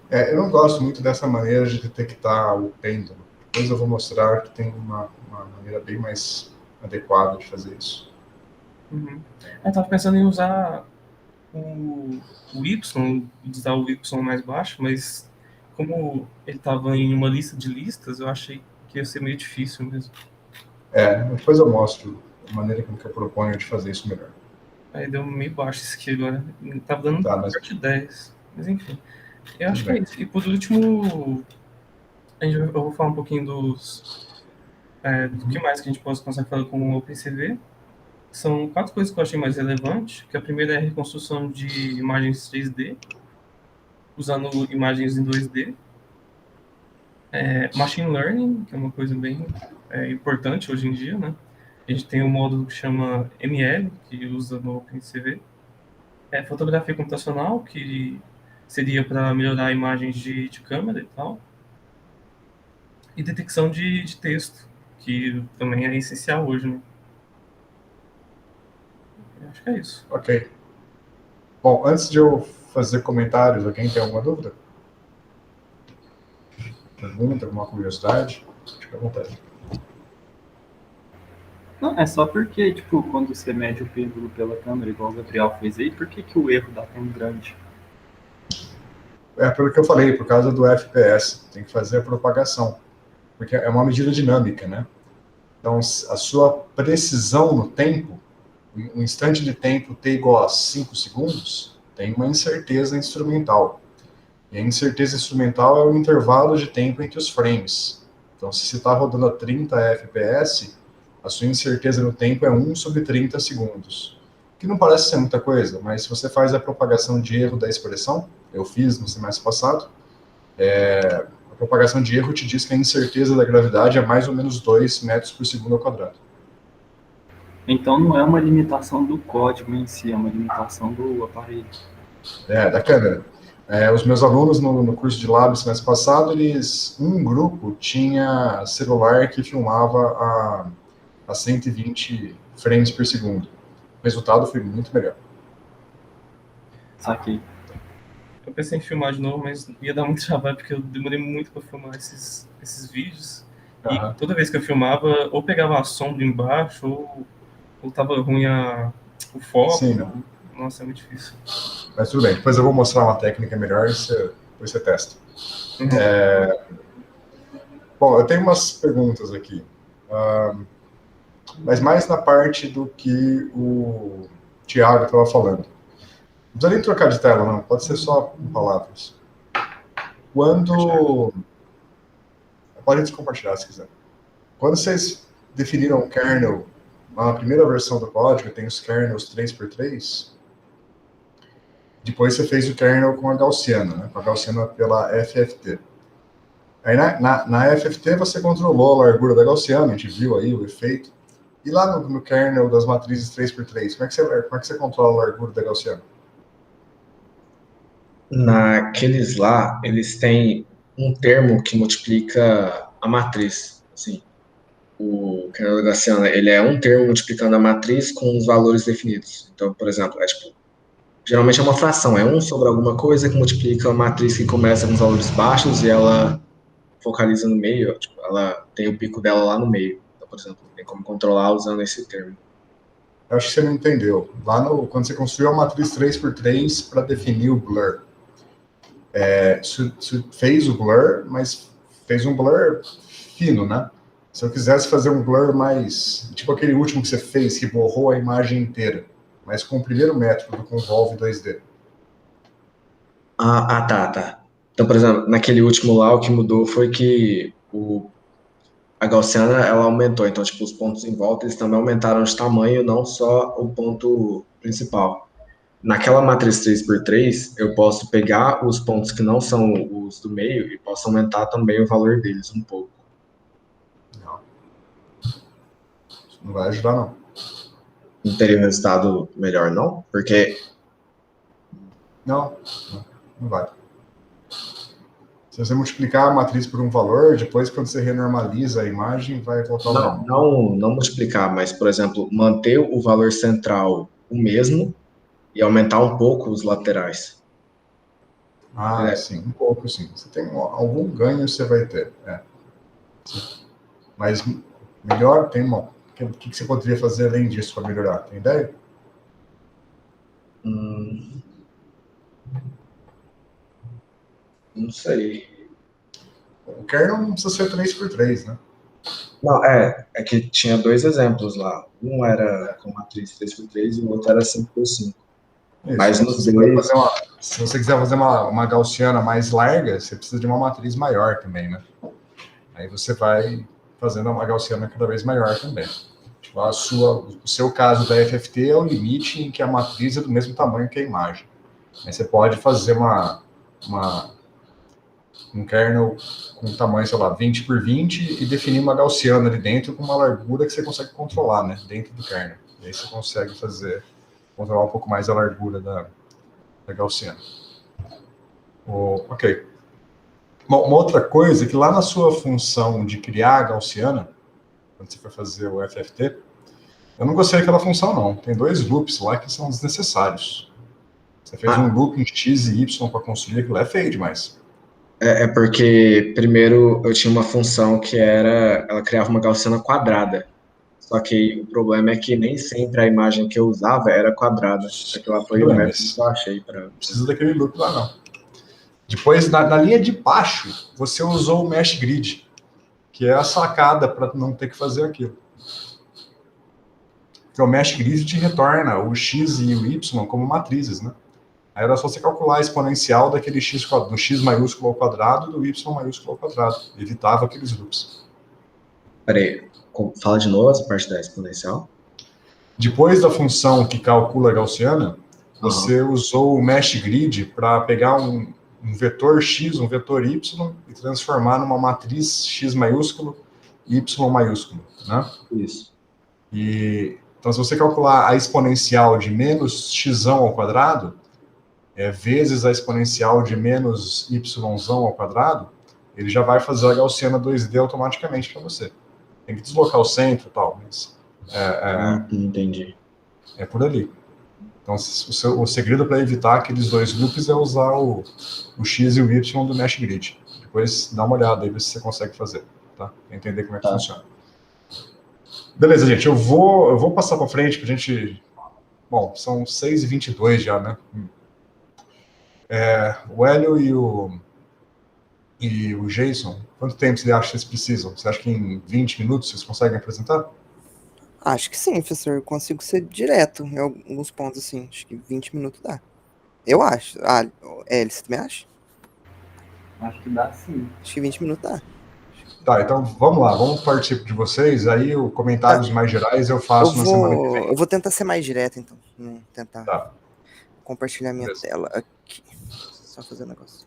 Eu não gosto muito dessa maneira de detectar o pêndulo. Depois eu vou mostrar que tem uma maneira bem mais adequada de fazer isso. Uhum. Eu tava pensando em usar o Y, usar o Y mais baixo, mas como ele tava em uma lista de listas, eu achei que ia ser meio difícil mesmo. Depois eu mostro a maneira com que eu proponho de fazer isso melhor. Aí deu meio baixo isso aqui agora. Tava dando Tá, mas perto de 10. Mas enfim. Eu acho tudo que é bem. isso. E por último, eu vou falar um pouquinho do que mais que a gente consegue fazer com o OpenCV. São 4 coisas que eu achei mais relevantes. Que a primeira é a reconstrução de imagens 3D, usando imagens em 2D. Machine Learning, que é uma coisa bem importante hoje em dia, né? A gente tem um módulo que chama ML, que usa no OpenCV. Fotografia computacional, que seria para melhorar imagens de câmera e tal. E detecção de texto, que também é essencial hoje, né? Eu acho que é isso. Ok. Bom, antes de eu fazer comentários, alguém tem alguma dúvida? Pergunta, alguma curiosidade? Fique à vontade. Não, é só porque, tipo, quando você mede o pêndulo pela câmera, igual o Gabriel fez aí, por que o erro dá tão grande? Pelo que eu falei, por causa do FPS, tem que fazer a propagação, porque é uma medida dinâmica, né? Então, a sua precisão no tempo, um instante de tempo t igual a 5 segundos, tem uma incerteza instrumental. E a incerteza instrumental é o intervalo de tempo entre os frames. Então, se você está rodando a 30 FPS, a sua incerteza no tempo é 1 sobre 30 segundos. Que não parece ser muita coisa, mas se você faz a propagação de erro da expressão, eu fiz no semestre passado, a propagação de erro te diz que a incerteza da gravidade é mais ou menos 2 metros por segundo ao quadrado. Então não é uma limitação do código em si, é uma limitação do aparelho. Da câmera. Os meus alunos no curso de Lab semestre passado, um grupo tinha celular que filmava a 120 frames por segundo. O resultado foi muito melhor. Saquei. Eu pensei em filmar de novo, mas ia dar muito trabalho, porque eu demorei muito para filmar esses vídeos. E toda vez que eu filmava, ou pegava a sombra embaixo, ou tava ruim o foco. Sim, não. Nossa, é muito difícil. Mas tudo bem, depois eu vou mostrar uma técnica melhor e depois você testa. Uhum. Bom, eu tenho umas perguntas aqui, mas mais na parte do que o Thiago estava falando. Não precisa nem trocar de tela, não, pode ser só com palavras. Pode compartilhar se quiser. Quando vocês definiram o kernel, na primeira versão do código, tem os kernels 3x3, Depois você fez o kernel com a gaussiana, né? Com a gaussiana pela FFT. Aí na FFT você controlou a largura da gaussiana, a gente viu aí o efeito. E lá no kernel das matrizes 3x3, como é que você controla a largura da gaussiana? Naqueles lá, eles têm um termo que multiplica a matriz. Assim, o kernel gaussiano, ele é um termo multiplicando a matriz com os valores definidos. Então, por exemplo, geralmente é uma fração, é 1 sobre alguma coisa que multiplica a matriz que começa com os valores baixos e ela focaliza no meio, tipo, ela tem o pico dela lá no meio. Então, por exemplo, tem como controlar usando esse termo. Eu acho que você não entendeu. Quando você construiu a matriz 3x3 para definir o blur, isso fez o blur, mas fez um blur fino, né? Se eu quisesse fazer um blur mais, tipo aquele último que você fez, que borrou a imagem inteira, mas com o primeiro método do Convolve 2D. Tá. Então, por exemplo, naquele último lá, o que mudou foi que a gaussiana, ela aumentou. Então, tipo, os pontos em volta, eles também aumentaram de tamanho, não só o ponto principal. Naquela matriz 3x3, eu posso pegar os pontos que não são os do meio e posso aumentar também o valor deles um pouco. Não. Isso não vai ajudar, não. Não teria um resultado melhor, não? Porque... Não vai. Se você multiplicar a matriz por um valor, depois quando você renormaliza a imagem, vai voltar ao normal. Não multiplicar, mas, por exemplo, manter o valor central o mesmo e aumentar um pouco os laterais. Sim, um pouco, sim. Você tem algum ganho, você vai ter. Mas melhor, o que você poderia fazer além disso para melhorar? Tem ideia? Não sei. O kernel não precisa ser 3x3, né? Não, é que tinha dois exemplos lá. Um era com matriz 3x3 e o outro era 5x5. Isso. Mas nos dois... Se você quiser fazer uma gaussiana mais larga, você precisa de uma matriz maior também, né? Aí você vai fazendo uma gaussiana cada vez maior também. Tipo, o seu caso da FFT é o limite em que a matriz é do mesmo tamanho que a imagem. Aí você pode fazer um kernel com tamanho, sei lá, 20 por 20 e definir uma gaussiana ali dentro com uma largura que você consegue controlar, né? Dentro do kernel. E aí você consegue controlar um pouco mais a largura da gaussiana. Ok. Uma outra coisa é que lá na sua função de criar a gaussiana, quando você for fazer o FFT, eu não gostei daquela função, não. Tem 2 loops lá que são desnecessários. Você fez um loop em x e y para construir aquilo, é feio demais. É porque, primeiro, eu tinha uma função que ela criava uma gaussiana quadrada. Só que o problema é que nem sempre a imagem que eu usava era quadrada. Aquela foi o método que eu achei para... Não precisa daquele loop lá, não. Depois, na linha de baixo, você usou o Mesh Grid, que é a sacada para não ter que fazer aquilo. Porque o Mesh Grid te retorna o x e o y como matrizes, né? Aí era só você calcular a exponencial daquele x, do x maiúsculo ao quadrado e do y maiúsculo ao quadrado. Evitava aqueles loops. Peraí, fala de novo essa parte da exponencial. Depois da função que calcula a gaussiana, você usou o Mesh Grid para pegar um vetor x, um vetor y e transformar numa matriz x maiúsculo e y maiúsculo, né? Isso. Então, se você calcular a exponencial de menos x ao quadrado, vezes a exponencial de menos y ao quadrado, ele já vai fazer a gaussiana 2D automaticamente para você. Tem que deslocar o centro e tal, mas... Entendi. É por ali. Então, o segredo para evitar aqueles 2 loops é usar o x e o y do Mesh Grid. Depois dá uma olhada aí, ver se você consegue fazer, tá? Pra entender como é que funciona. Beleza, gente, eu vou passar para frente pra gente... Bom, são 6h22 já, né? O Hélio e o Jason, quanto tempo você acha que vocês precisam? Você acha que em 20 minutos vocês conseguem apresentar? Acho que sim, professor. Eu consigo ser direto em alguns pontos, assim. Acho que 20 minutos dá. Eu acho. Você também acha? Acho que dá sim. Acho que 20 minutos dá. Tá, então vamos lá, vamos partir de vocês, aí os comentários mais gerais eu faço na semana que vem. Eu vou tentar ser mais direto, então. Tentar. Tá. compartilhar minha Beleza. tela aqui. Só fazer um negócio.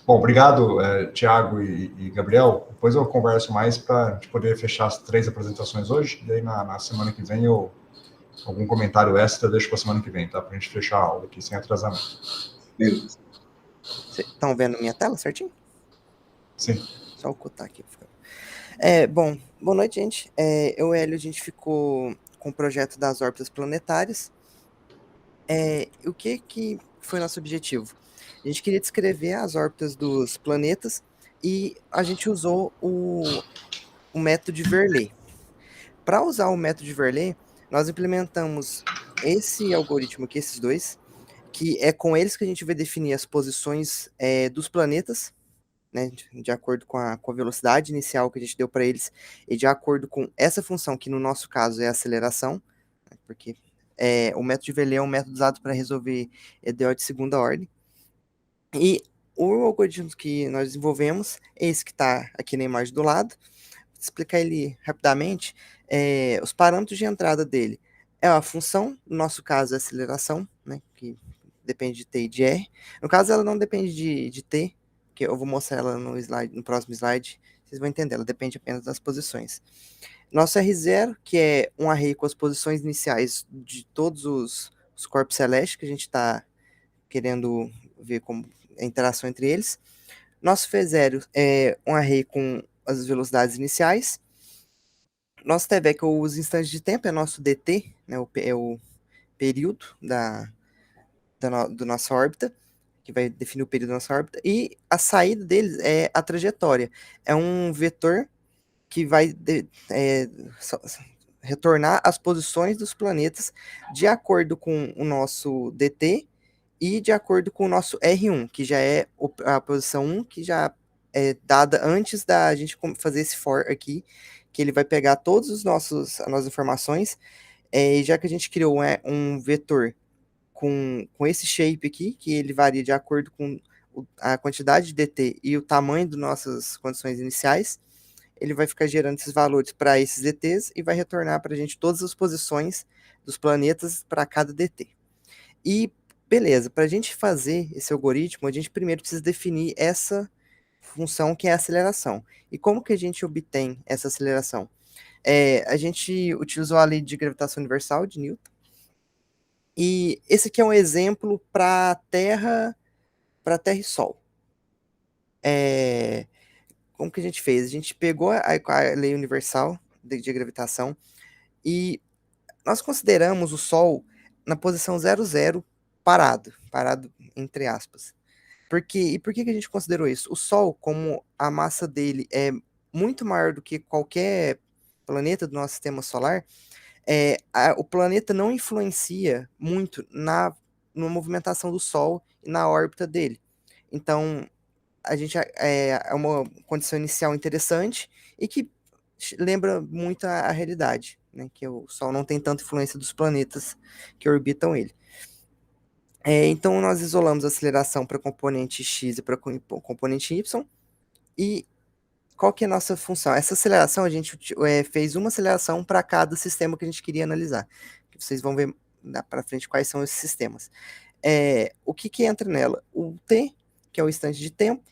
Bom, obrigado, Thiago e Gabriel. Depois eu converso mais para a gente poder fechar as 3 apresentações hoje. Daí na semana que vem algum comentário extra eu deixo para a semana que vem, tá? Para a gente fechar a aula aqui sem atrasamento. Beleza. Vocês estão vendo minha tela certinho? Sim. Só ocultar aqui. Bom, boa noite, gente. Eu e Hélio, a gente ficou com o projeto das órbitas planetárias. O que foi nosso objetivo? A gente queria descrever as órbitas dos planetas e a gente usou o método de Verlet. Para usar o método de Verlet, nós implementamos esse algoritmo aqui, esses dois, que é com eles que a gente vai definir as posições dos planetas, né, de acordo com a velocidade inicial que a gente deu para eles, e de acordo com essa função, que no nosso caso é a aceleração, né, porque o método de Verlet é um método usado para resolver EDO de segunda ordem. E o algoritmo que nós desenvolvemos é esse que está aqui na imagem do lado. Vou explicar ele rapidamente. Os parâmetros de entrada dele é a função, no nosso caso a aceleração, né, que depende de T e de R. No caso ela não depende de T, que eu vou mostrar ela no próximo slide, vocês vão entender, ela depende apenas das posições. Nosso R0, que é um array com as posições iniciais de todos os corpos celestes que a gente está querendo ver como a interação entre eles. Nosso V0 é um array com as velocidades iniciais. Nosso TVE, que é os instantes de tempo, é nosso DT, né, é o período do nossa órbita, que vai definir o período da nossa órbita. E a saída deles é a trajetória. É um vetor que vai retornar as posições dos planetas de acordo com o nosso DT e de acordo com o nosso R1, que já é a posição 1, que já é dada antes da gente fazer esse for aqui, que ele vai pegar todas as nossas informações, e já que a gente criou um vetor com esse shape aqui, que ele varia de acordo com a quantidade de DT e o tamanho das nossas condições iniciais, ele vai ficar gerando esses valores para esses DTs e vai retornar para a gente todas as posições dos planetas para cada DT. E beleza, para a gente fazer esse algoritmo, a gente primeiro precisa definir essa função que é a aceleração. E como que a gente obtém essa aceleração? A gente utilizou a lei de gravitação universal de Newton. E esse aqui é um exemplo para Terra e Sol. Como que a gente fez? A gente pegou a lei universal de gravitação e nós consideramos o Sol na posição 00 parado entre aspas. Por que a gente considerou isso? O Sol, como a massa dele é muito maior do que qualquer planeta do nosso sistema solar, o planeta não influencia muito na movimentação do Sol e na órbita dele. Então, a gente é uma condição inicial interessante e que lembra muito a realidade, né? Que o Sol não tem tanta influência dos planetas que orbitam ele. Então, nós isolamos a aceleração para componente X e para componente Y. E qual que é a nossa função? Essa aceleração, a gente fez uma aceleração para cada sistema que a gente queria analisar. Vocês vão ver para frente quais são esses sistemas. O que entra nela? O T, que é o instante de tempo.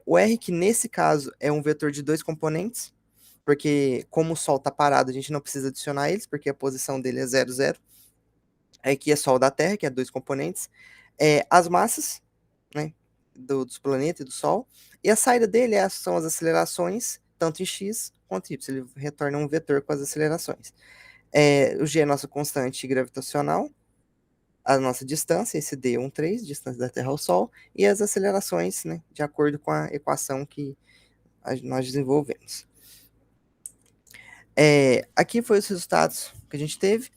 O R, que nesse caso é um vetor de 2 componentes, porque como o Sol está parado, a gente não precisa adicionar eles, porque a posição dele é 0, 0. Aqui é Sol da Terra, que é 2 componentes. As massas, né, dos planetas e do Sol. E a saída dele são as acelerações, tanto em X quanto em Y. Ele retorna um vetor com as acelerações. O G é a nossa constante gravitacional. A nossa distância, esse D é 1,3, distância da Terra ao Sol. E as acelerações, né, de acordo com a equação que nós desenvolvemos. Aqui foi os resultados que a gente teve.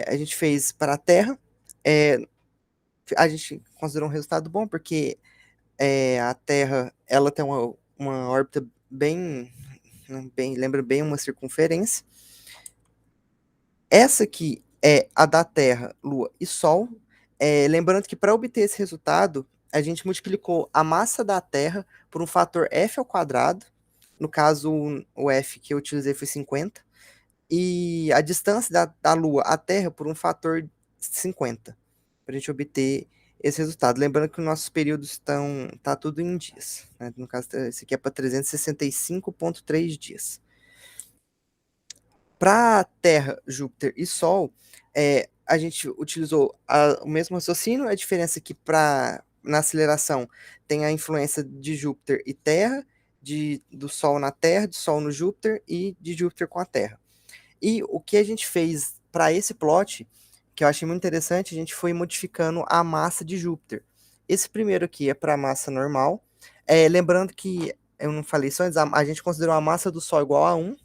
A gente fez para a Terra. A gente considerou um resultado bom, porque a Terra ela tem uma órbita bem, lembra bem uma circunferência. Essa aqui é a da Terra, Lua e Sol. Lembrando que para obter esse resultado, a gente multiplicou a massa da Terra por um fator F ao quadrado. No caso, o F que eu utilizei foi 50. E a distância da Lua à Terra por um fator 50, para a gente obter esse resultado. Lembrando que os nossos períodos tá tudo em dias, né? No caso, esse aqui é para 365,3 dias. Para Terra, Júpiter e Sol, a gente utilizou o mesmo raciocínio. A diferença é que na aceleração tem a influência de Júpiter e Terra, do Sol na Terra, de Sol no Júpiter e de Júpiter com a Terra. E o que a gente fez para esse plot, que eu achei muito interessante, a gente foi modificando a massa de Júpiter. Esse primeiro aqui é para a massa normal. Lembrando que, eu não falei isso antes, a gente considerou a massa do Sol igual a 1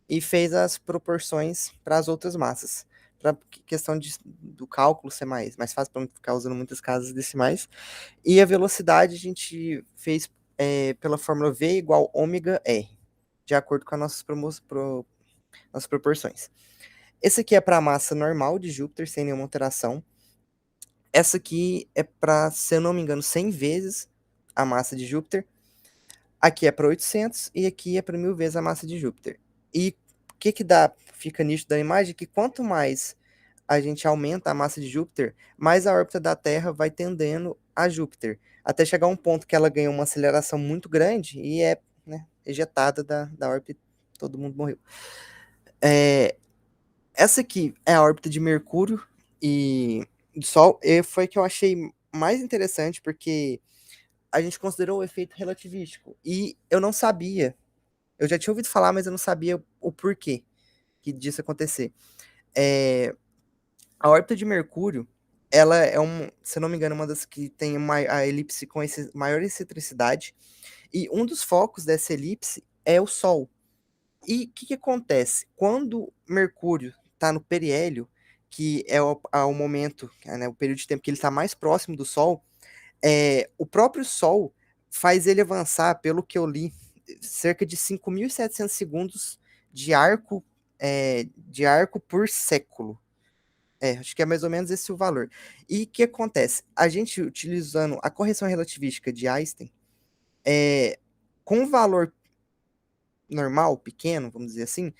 e fez as proporções para as outras massas. Para questão do cálculo ser mais fácil, para não ficar usando muitas casas decimais. E a velocidade a gente fez pela fórmula V igual ômega R, de acordo com as nossas proporções. Esse aqui é para a massa normal de Júpiter, sem nenhuma alteração. Essa aqui é para, se eu não me engano, 100 vezes a massa de Júpiter. Aqui é para 800 e aqui é para 1000 vezes a massa de Júpiter. E o que fica nítido da imagem? Que quanto mais a gente aumenta a massa de Júpiter, mais a órbita da Terra vai tendendo a Júpiter, até chegar a um ponto que ela ganha uma aceleração muito grande e é, né, ejetada da órbita e todo mundo morreu. Essa aqui é a órbita de Mercúrio e do Sol, e foi que eu achei mais interessante, porque a gente considerou o efeito relativístico, e eu não sabia, eu já tinha ouvido falar, mas eu não sabia o porquê disso acontecer. A órbita de Mercúrio, ela é, se eu não me engano, uma das que tem a elipse com maior excentricidade, e um dos focos dessa elipse é o Sol. E o que acontece? Quando Mercúrio está no periélio, que é o momento, né, o período de tempo que ele está mais próximo do Sol, o próprio Sol faz ele avançar, pelo que eu li, cerca de 5.700 segundos de arco por século. Acho que é mais ou menos esse o valor. E o que acontece? A gente, utilizando a correção relativística de Einstein, com um valor normal, pequeno, vamos dizer assim,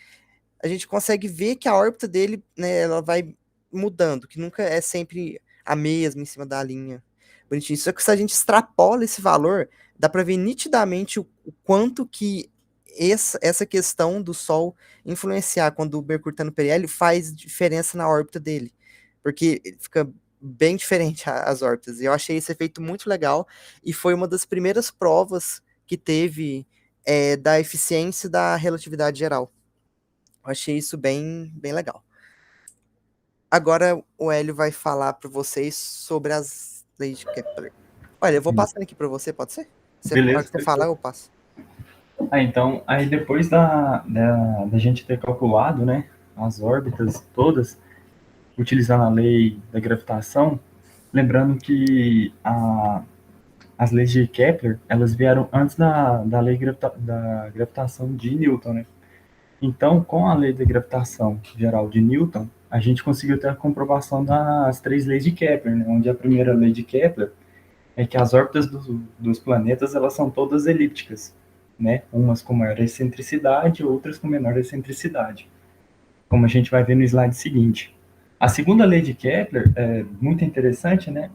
a gente consegue ver que a órbita dele, né, ela vai mudando, que nunca é sempre a mesma em cima da linha bonitinho. Só que se a gente extrapola esse valor, dá para ver nitidamente o quanto que essa questão do Sol influenciar quando o Mercúrio está no periélio faz diferença na órbita dele, porque fica bem diferente as órbitas. E eu achei esse efeito muito legal, e foi uma das primeiras provas que teve da eficiência da relatividade geral. Eu achei isso bem, bem legal. Agora o Hélio vai falar para vocês sobre as leis de Kepler. Olha, eu vou passando aqui para você, pode ser? Beleza. Você falar, eu passo. Então, aí depois da gente ter calculado, né, as órbitas todas, utilizando a lei da gravitação, lembrando que as leis de Kepler, elas vieram antes da lei da gravitação de Newton, né? Então, com a lei da gravitação geral de Newton, a gente conseguiu ter a comprovação das 3 leis de Kepler, né? Onde a primeira lei de Kepler é que as órbitas dos planetas, elas são todas elípticas, né? Umas com maior excentricidade, outras com menor excentricidade, como a gente vai ver no slide seguinte. A segunda lei de Kepler é muito interessante, né?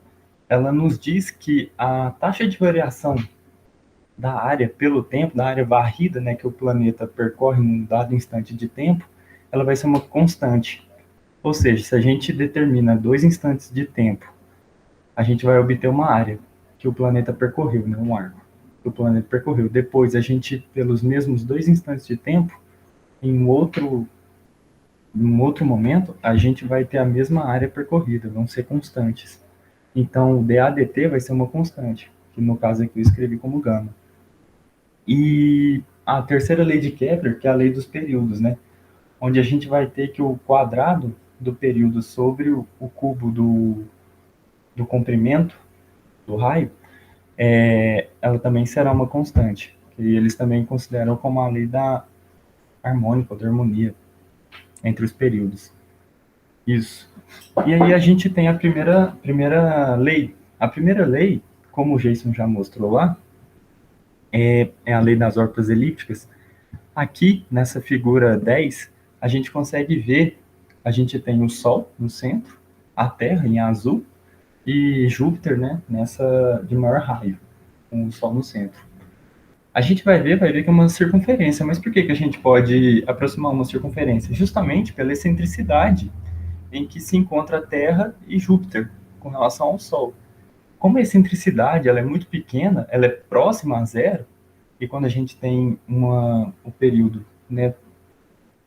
Ela nos diz que a taxa de variação da área pelo tempo, da área varrida, né, que o planeta percorre num dado instante de tempo, ela vai ser uma constante. Ou seja, se a gente determina 2 instantes de tempo, a gente vai obter uma área que o planeta percorreu, né, um arco que o planeta percorreu. Depois, a gente, pelos mesmos 2 instantes de tempo, em um outro momento, a gente vai ter a mesma área percorrida, vão ser constantes. Então, o DADT vai ser uma constante, que no caso aqui eu escrevi como gama. E a terceira lei de Kepler, que é a lei dos períodos, né? Onde a gente vai ter que o quadrado do período sobre o cubo do comprimento do raio, ela também será uma constante, que eles também consideram como a lei da harmônica, da harmonia entre os períodos. Isso. E aí a gente tem a primeira lei. A primeira lei, como o Jason já mostrou lá, é a lei das órbitas elípticas. Aqui, nessa figura 10, a gente consegue ver, a gente tem o Sol no centro, a Terra em azul e Júpiter, né, nessa de maior raio, com o Sol no centro. A gente vai ver que é uma circunferência, mas por que a gente pode aproximar uma circunferência? Justamente pela excentricidade em que se encontra a Terra e Júpiter com relação ao Sol. Como a excentricidade ela é muito pequena, ela é próxima a zero, e quando a gente tem o período, né,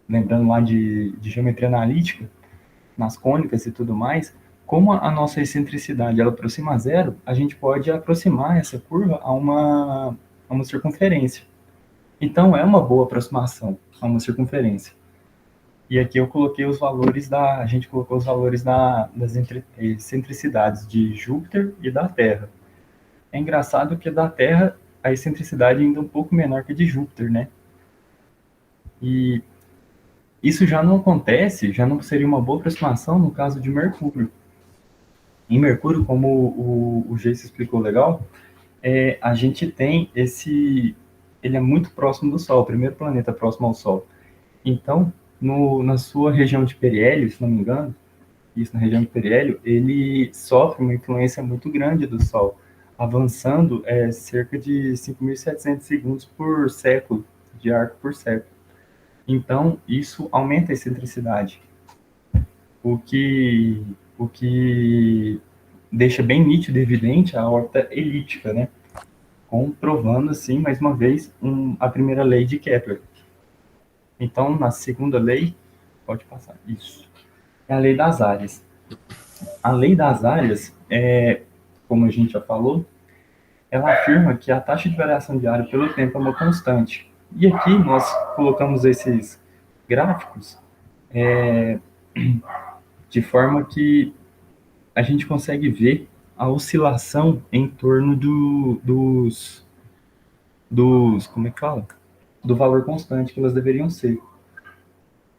lembrando lá de geometria analítica, nas cônicas e tudo mais, como a nossa excentricidade ela aproxima a zero, a gente pode aproximar essa curva a uma circunferência. Então, é uma boa aproximação a uma circunferência. E aqui eu coloquei os valores a gente colocou os valores das excentricidades de Júpiter e da Terra. É engraçado que da Terra a excentricidade ainda é um pouco menor que a de Júpiter, né? E isso já não acontece, já não seria uma boa aproximação no caso de Mercúrio. Em Mercúrio, como o Geice explicou legal, a gente tem ele é muito próximo do Sol, o primeiro planeta próximo ao Sol. Então, na sua região de periélio, se não me engano, isso na região de periélio, ele sofre uma influência muito grande do Sol, avançando cerca de 5.700 segundos por século, de arco por século. Então, isso aumenta a excentricidade, o que deixa bem nítido e evidente a órbita elíptica, né? Comprovando, assim, mais uma vez, a primeira lei de Kepler. Então, na segunda lei, pode passar, isso, é a lei das áreas. A lei das áreas, como a gente já falou, ela afirma que a taxa de variação diária pelo tempo é uma constante. E aqui nós colocamos esses gráficos de forma que a gente consegue ver a oscilação em torno como é que fala? Do valor constante que elas deveriam ser.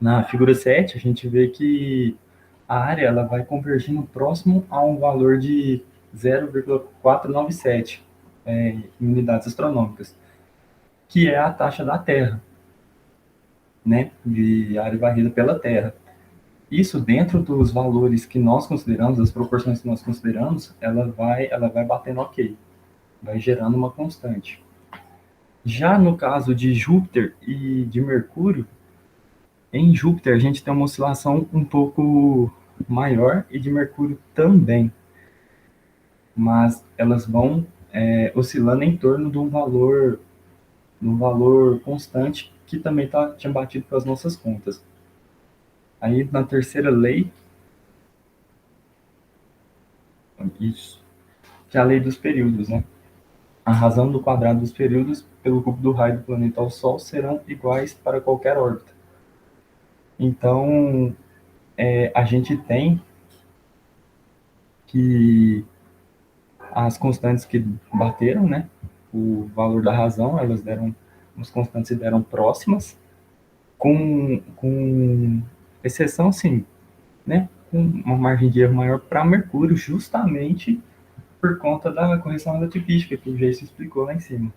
Na figura 7, a gente vê que a área ela vai convergindo próximo a um valor de 0,497 em unidades astronômicas, que é a taxa da Terra, né, de área varrida pela Terra. Isso dentro dos valores que nós consideramos, das proporções que nós consideramos, ela vai batendo ok, vai gerando uma constante. Já no caso de Júpiter e de Mercúrio, em Júpiter a gente tem uma oscilação um pouco maior e de Mercúrio também, mas elas vão oscilando em torno de um valor constante que também tinha batido com as nossas contas. Aí na terceira lei, isso, que é a lei dos períodos, né? A razão do quadrado dos períodos pelo cubo do raio do planeta ao Sol serão iguais para qualquer órbita. Então, a gente tem que as constantes que bateram, né? O valor da razão, as constantes se deram próximas, com exceção, sim, né? Com uma margem de erro maior para Mercúrio, justamente por conta da correção relativística que o Geice explicou lá em cima.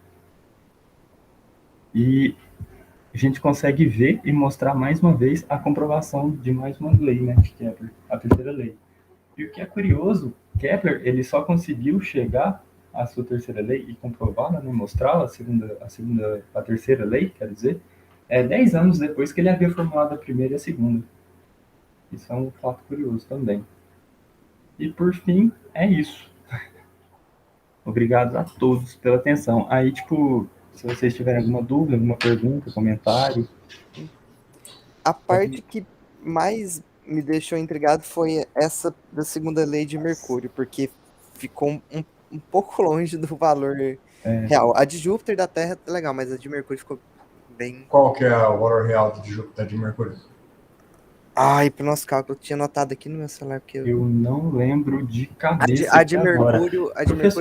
E a gente consegue ver e mostrar mais uma vez a comprovação de mais uma lei, né, de Kepler, a terceira lei. E o que é curioso, Kepler ele só conseguiu chegar à sua terceira lei e comprová-la, né, mostrá-la, a terceira lei, quer dizer, 10 anos depois que ele havia formulado a primeira e a segunda. Isso é um fato curioso também. E por fim, é isso. Obrigado a todos pela atenção. Aí, se vocês tiverem alguma dúvida, alguma pergunta, comentário. A parte que mais me deixou intrigado foi essa da segunda lei de Mercúrio, porque ficou um pouco longe do valor real. A de Júpiter da Terra é legal, mas a de Mercúrio ficou bem... Qual que é o valor real de Júpiter de Mercúrio? Ai, pro nosso cálculo, eu tinha anotado aqui no meu celular que eu não lembro de cabeça. A de Mercúrio, Mercúrio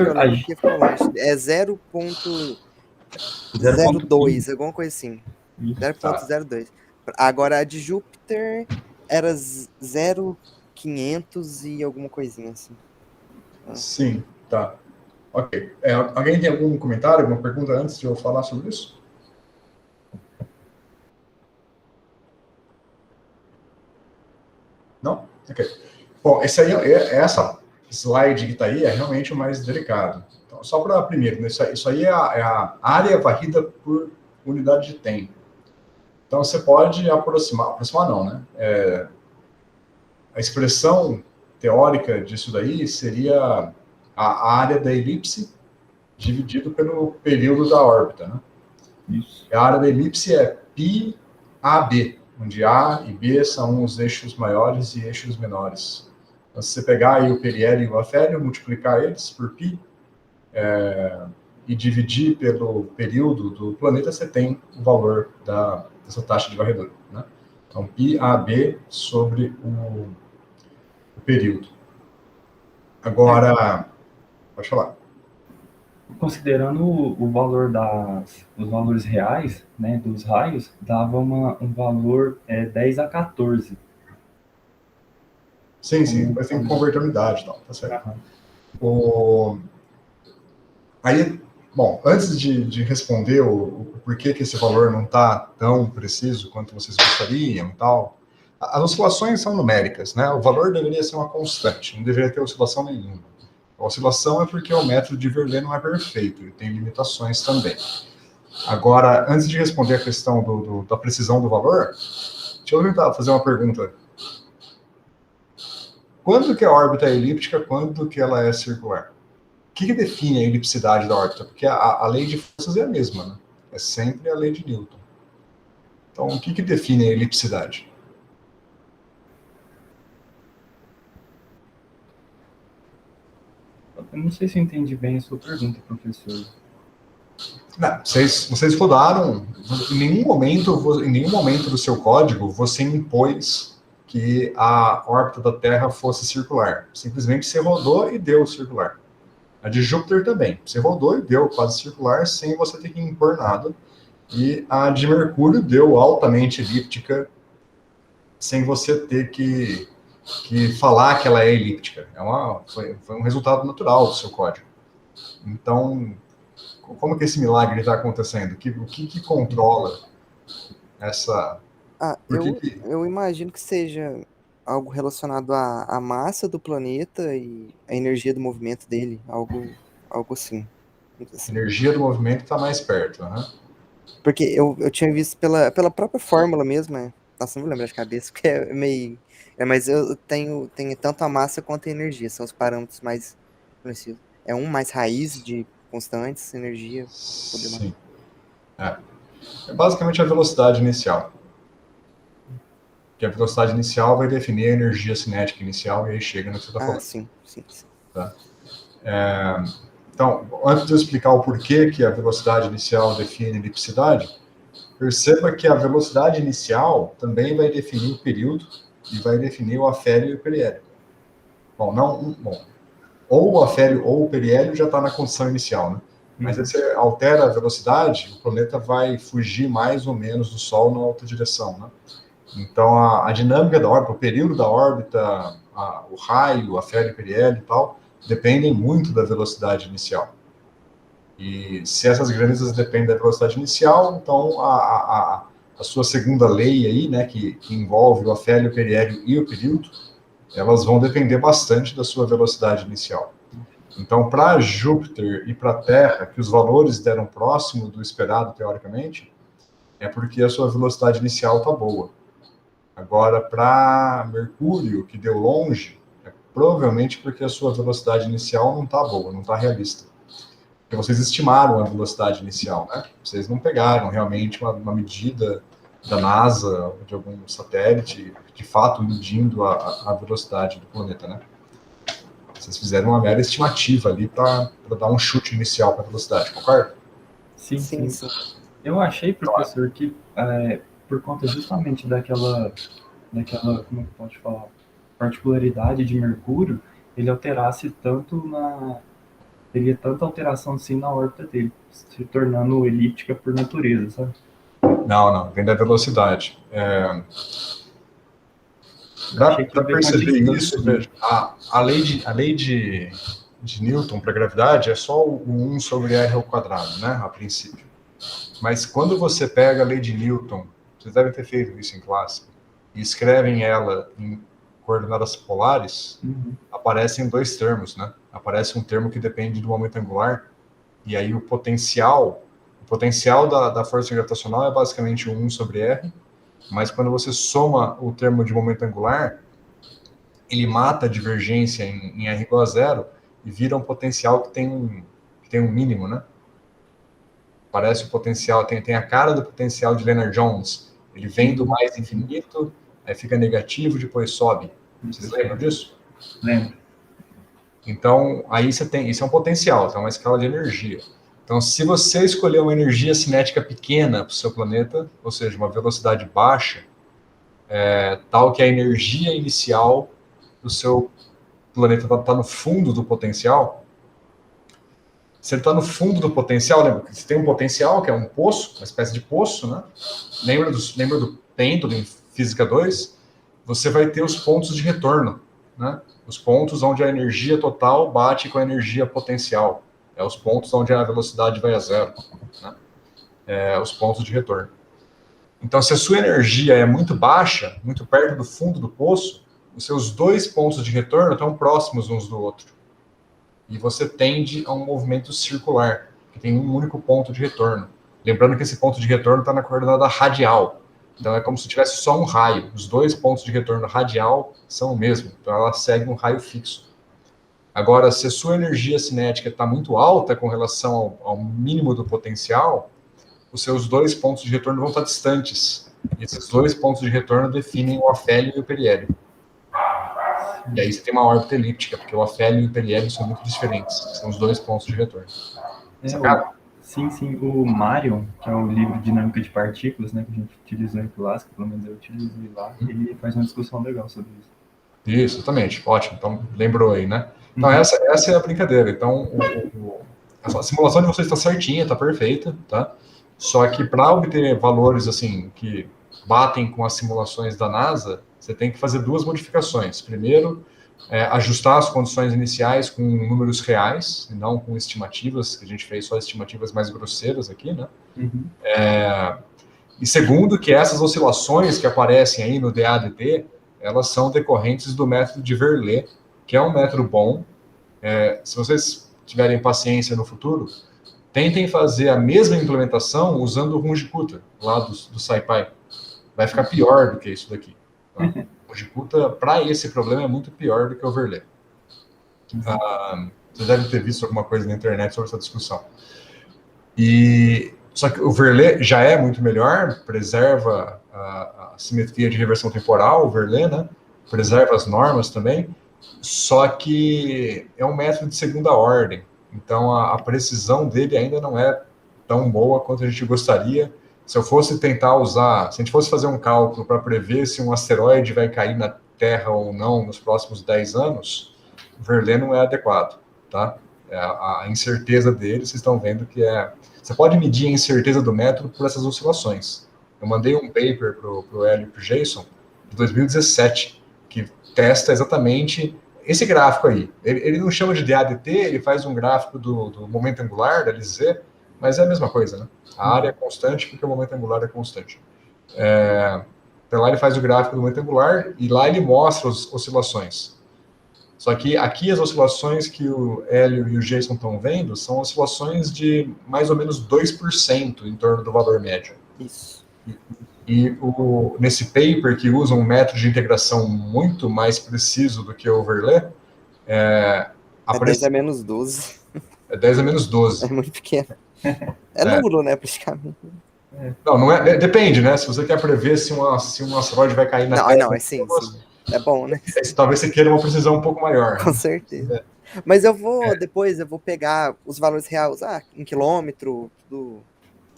eu lembro que ficou longe. É 0,02, alguma coisa assim. 0,02. Agora a de Júpiter era 0,500 e alguma coisinha assim. Sim, tá. Ok. Alguém tem algum comentário, alguma pergunta antes de eu falar sobre isso? Não? Ok. Bom, essa slide que está aí é realmente o mais delicado. Então, só para primeiro, né, isso aí é a área varrida por unidade de tempo. Então, você pode aproximar não, né? A expressão teórica disso daí seria a área da elipse dividido pelo período da órbita, né? Isso. A área da elipse é πAB, onde A e B são os eixos maiores e eixos menores. Então, se você pegar aí o periélio e o afélio, multiplicar eles por π, e dividir pelo período do planeta, você tem o valor dessa taxa de varredura, né? Então, πAB sobre o período. Agora, pode falar. Considerando o valor os valores reais, né, dos raios, dava um valor 10 a 14. Sim, mas tem que converter a unidade e tal, tá certo. Uhum. Aí, bom, antes de responder o porquê que esse valor não está tão preciso quanto vocês gostariam e tal, as oscilações são numéricas, né? O valor deveria ser uma constante, não deveria ter oscilação nenhuma. A oscilação é porque o método de Verlet não é perfeito, ele tem limitações também. Agora, antes de responder a questão da precisão do valor, deixa eu tentar fazer uma pergunta. Quando que a órbita é elíptica, quando que ela é circular? O que define a elipsidade da órbita? Porque a lei de forças é a mesma, né? É sempre a lei de Newton. Então, o que define a elipsidade? Eu não sei se eu entendi bem a sua pergunta, professor. Não, vocês rodaram, em nenhum momento do seu código você impôs que a órbita da Terra fosse circular. Simplesmente você rodou e deu circular. A de Júpiter também. Você rodou e deu quase circular sem você ter que impor nada. E a de Mercúrio deu altamente elíptica sem você ter que falar que ela é elíptica. Foi um resultado natural do seu código. Então, como que esse milagre está acontecendo? O que controla essa... Eu imagino que seja algo relacionado à massa do planeta e à energia do movimento dele, algo assim. A energia do movimento está mais perto, né? Porque eu tinha visto pela própria fórmula mesmo, nossa, não vou lembrar de cabeça, porque é meio... mas eu tenho tanto a massa quanto a energia, são os parâmetros mais conhecidos. É um mais raiz de constantes, energia... Sim. É basicamente a velocidade inicial. Que a velocidade inicial vai definir a energia cinética inicial e aí chega no que você está falando. Sim. Tá? Então, antes de eu explicar o porquê que a velocidade inicial define a elipsidade, perceba que a velocidade inicial também vai definir o período e vai definir o afélio e o periélio. Ou o afélio ou o periélio já está na condição inicial, né? Mas aí você altera a velocidade, o planeta vai fugir mais ou menos do Sol na outra direção, né? Então, a dinâmica da órbita, o período da órbita, o raio, o afélio e o periélio e tal, dependem muito da velocidade inicial. E se essas grandezas dependem da velocidade inicial, então a sua segunda lei aí, né, que envolve o afélio, o periélio e o período, elas vão depender bastante da sua velocidade inicial. Então, para Júpiter e para a Terra, que os valores deram próximo do esperado, teoricamente, é porque a sua velocidade inicial está boa. Agora, para Mercúrio, que deu longe, é provavelmente porque a sua velocidade inicial não está boa, não está realista. Porque vocês estimaram a velocidade inicial, né? Vocês não pegaram realmente uma medida da NASA, de algum satélite, de fato, medindo a velocidade do planeta, né? Vocês fizeram uma mera estimativa ali para dar um chute inicial para a velocidade, concorda? Sim. Eu achei, professor, que por conta justamente daquela, como é que pode falar, particularidade de Mercúrio, ele alterasse teria tanta alteração assim na órbita dele, se tornando elíptica por natureza, sabe? Não, vem da velocidade. Para perceber isso, veja, a lei de Newton para a gravidade é só o 1 sobre r ao quadrado, né, a princípio. Mas quando você pega a lei de Newton, vocês devem ter feito isso em classe, e escrevem ela em coordenadas polares, aparecem dois termos, né? Aparece um termo que depende do momento angular, e aí o potencial da força gravitacional é basicamente 1 sobre R, mas quando você soma o termo de momento angular, ele mata a divergência em R igual a zero e vira um potencial que tem um mínimo, né? Parece o potencial, tem a cara do potencial de Lennard-Jones. Ele vem do mais infinito, aí fica negativo, depois sobe. Vocês lembram disso? Lembro. Então, aí você tem, isso é um potencial, então é uma escala de energia. Então, se você escolher uma energia cinética pequena para o seu planeta, ou seja, uma velocidade baixa, tal que a energia inicial do seu planeta está no fundo do potencial, se ele está no fundo do potencial, lembra que você tem um potencial, que é um poço, uma espécie de poço, né? Lembra do Péndulo em Física 2? Você vai ter os pontos de retorno, né? Os pontos onde a energia total bate com a energia potencial. É os pontos onde a velocidade vai a zero, né? Os pontos de retorno. Então, se a sua energia é muito baixa, muito perto do fundo do poço, os seus dois pontos de retorno estão próximos uns do outro. E você tende a um movimento circular, que tem um único ponto de retorno. Lembrando que esse ponto de retorno está na coordenada radial. Então, é como se tivesse só um raio. Os dois pontos de retorno radial são o mesmo. Então, ela segue um raio fixo. Agora, se a sua energia cinética está muito alta com relação ao mínimo do potencial, os seus dois pontos de retorno vão estar distantes. E esses dois pontos de retorno definem o afélio e o periélio. E aí você tem uma órbita elíptica, porque o afélio e o periélio são muito diferentes. São os dois pontos de retorno. Sim. O Marion, que é o livro Dinâmica de Partículas, né, que a gente utilizou em clássico, pelo menos eu utilizei lá, ele faz uma discussão legal sobre isso. Isso, exatamente. Ótimo. Então, lembrou aí, né? Então, essa é a brincadeira. Então, a simulação de vocês está certinha, está perfeita, tá? Só que para obter valores, assim, que batem com as simulações da NASA, você tem que fazer duas modificações. Primeiro, ajustar as condições iniciais com números reais, e não com estimativas, que a gente fez só estimativas mais grosseiras aqui, né? E segundo, que essas oscilações que aparecem aí no DADT, elas são decorrentes do método de Verlet, que é um método bom. Se vocês tiverem paciência no futuro, tentem fazer a mesma implementação usando o Runge-Kutta, lá do SciPy. Vai ficar pior do que isso daqui. Tá? O Runge-Kutta, para esse problema, é muito pior do que o Verlet. Vocês devem ter visto alguma coisa na internet sobre essa discussão. Só que o Verlet já é muito melhor, preserva a simetria de reversão temporal, o Verlet, né? Preserva as normas também, só que é um método de segunda ordem. Então, a precisão dele ainda não é tão boa quanto a gente gostaria. Se eu fosse tentar usar, se a gente fosse fazer um cálculo para prever se um asteroide vai cair na Terra ou não nos próximos 10 anos, o Verlet não é adequado, tá? A incerteza dele, vocês estão vendo que Você pode medir a incerteza do método por essas oscilações. Eu mandei um paper para o Hélio e para o Jason, de 2017, que testa exatamente esse gráfico aí. Ele não chama de DADT, ele faz um gráfico do momento angular, da LZ, mas é a mesma coisa, né? A área é constante porque o momento angular é constante. Então lá ele faz o gráfico do momento angular e lá ele mostra as oscilações. Só que aqui as oscilações que o Hélio e o Jason estão vendo são oscilações de mais ou menos 2% em torno do valor médio. Isso. E nesse paper, que usa um método de integração muito mais preciso do que o Verlet, É 10 a menos 12. É 10 a menos 12. É muito pequeno. É nulo, né, praticamente. Não é. Depende, né? Se você quer prever se um asteroide vai cair na Terra... Não, sim. É bom, né? Talvez você queira uma precisão um pouco maior. Com certeza. Mas depois eu vou pegar os valores reais, em quilômetro, tudo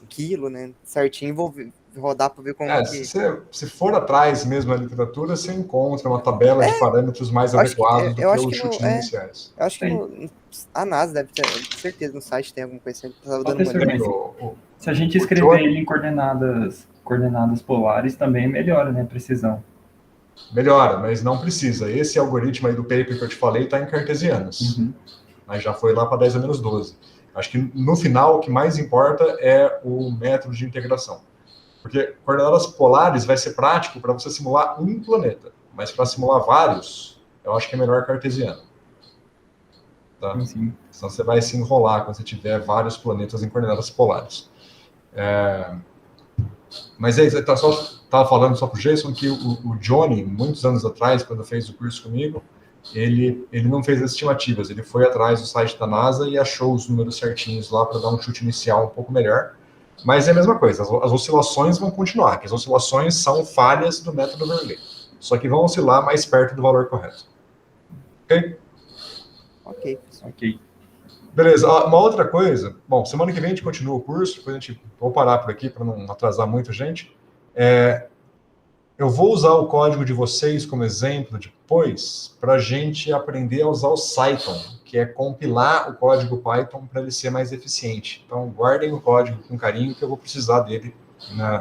em quilo, né? Certinho, vou rodar para ver como que... Se for atrás mesmo da literatura, você encontra uma tabela de parâmetros mais adequados do que os chutes iniciais. Eu acho que a NASA deve ter, com certeza, no site tem alguma coisa. Tava dando uma olhada. Se a gente escrever ele em coordenadas polares, também melhora, né, a precisão. Melhora, mas não precisa. Esse algoritmo aí do paper que eu te falei está em cartesianas. Mas já foi lá para 10 a menos 12. Acho que no final o que mais importa é o método de integração. Porque coordenadas polares vai ser prático para você simular um planeta. mas para simular vários, eu acho que é melhor cartesiano. Tá? Sim. Senão você vai se enrolar quando você tiver vários planetas em coordenadas polares. Mas é isso, eu estava falando só para o Jason que o Johnny, muitos anos atrás, quando fez o curso comigo, ele não fez as estimativas, ele foi atrás do site da NASA e achou os números certinhos lá para dar um chute inicial um pouco melhor. Mas é a mesma coisa, as oscilações vão continuar, que as oscilações são falhas do método Verlet, só que vão oscilar mais perto do valor correto. Ok? Ok. Ok. Beleza, uma outra coisa, bom, semana que vem a gente continua o curso, depois a gente, vou parar por aqui para não atrasar muita gente. Eu vou usar o código de vocês como exemplo depois para a gente aprender a usar o Cython, que é compilar o código Python para ele ser mais eficiente. Então, guardem o código com carinho, que eu vou precisar dele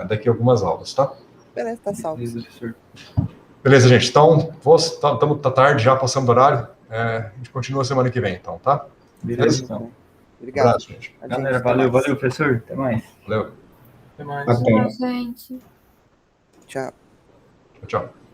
daqui a algumas aulas, tá? Beleza, tá salvo. Beleza, professor. Beleza, gente. Então, estamos tarde, já passando do horário. A gente continua semana que vem, então, tá? Beleza, então. Obrigado. Abraço, gente. Galera, valeu, professor. Até mais. Valeu. Até mais. Até. Gente. Tchau. Tchau.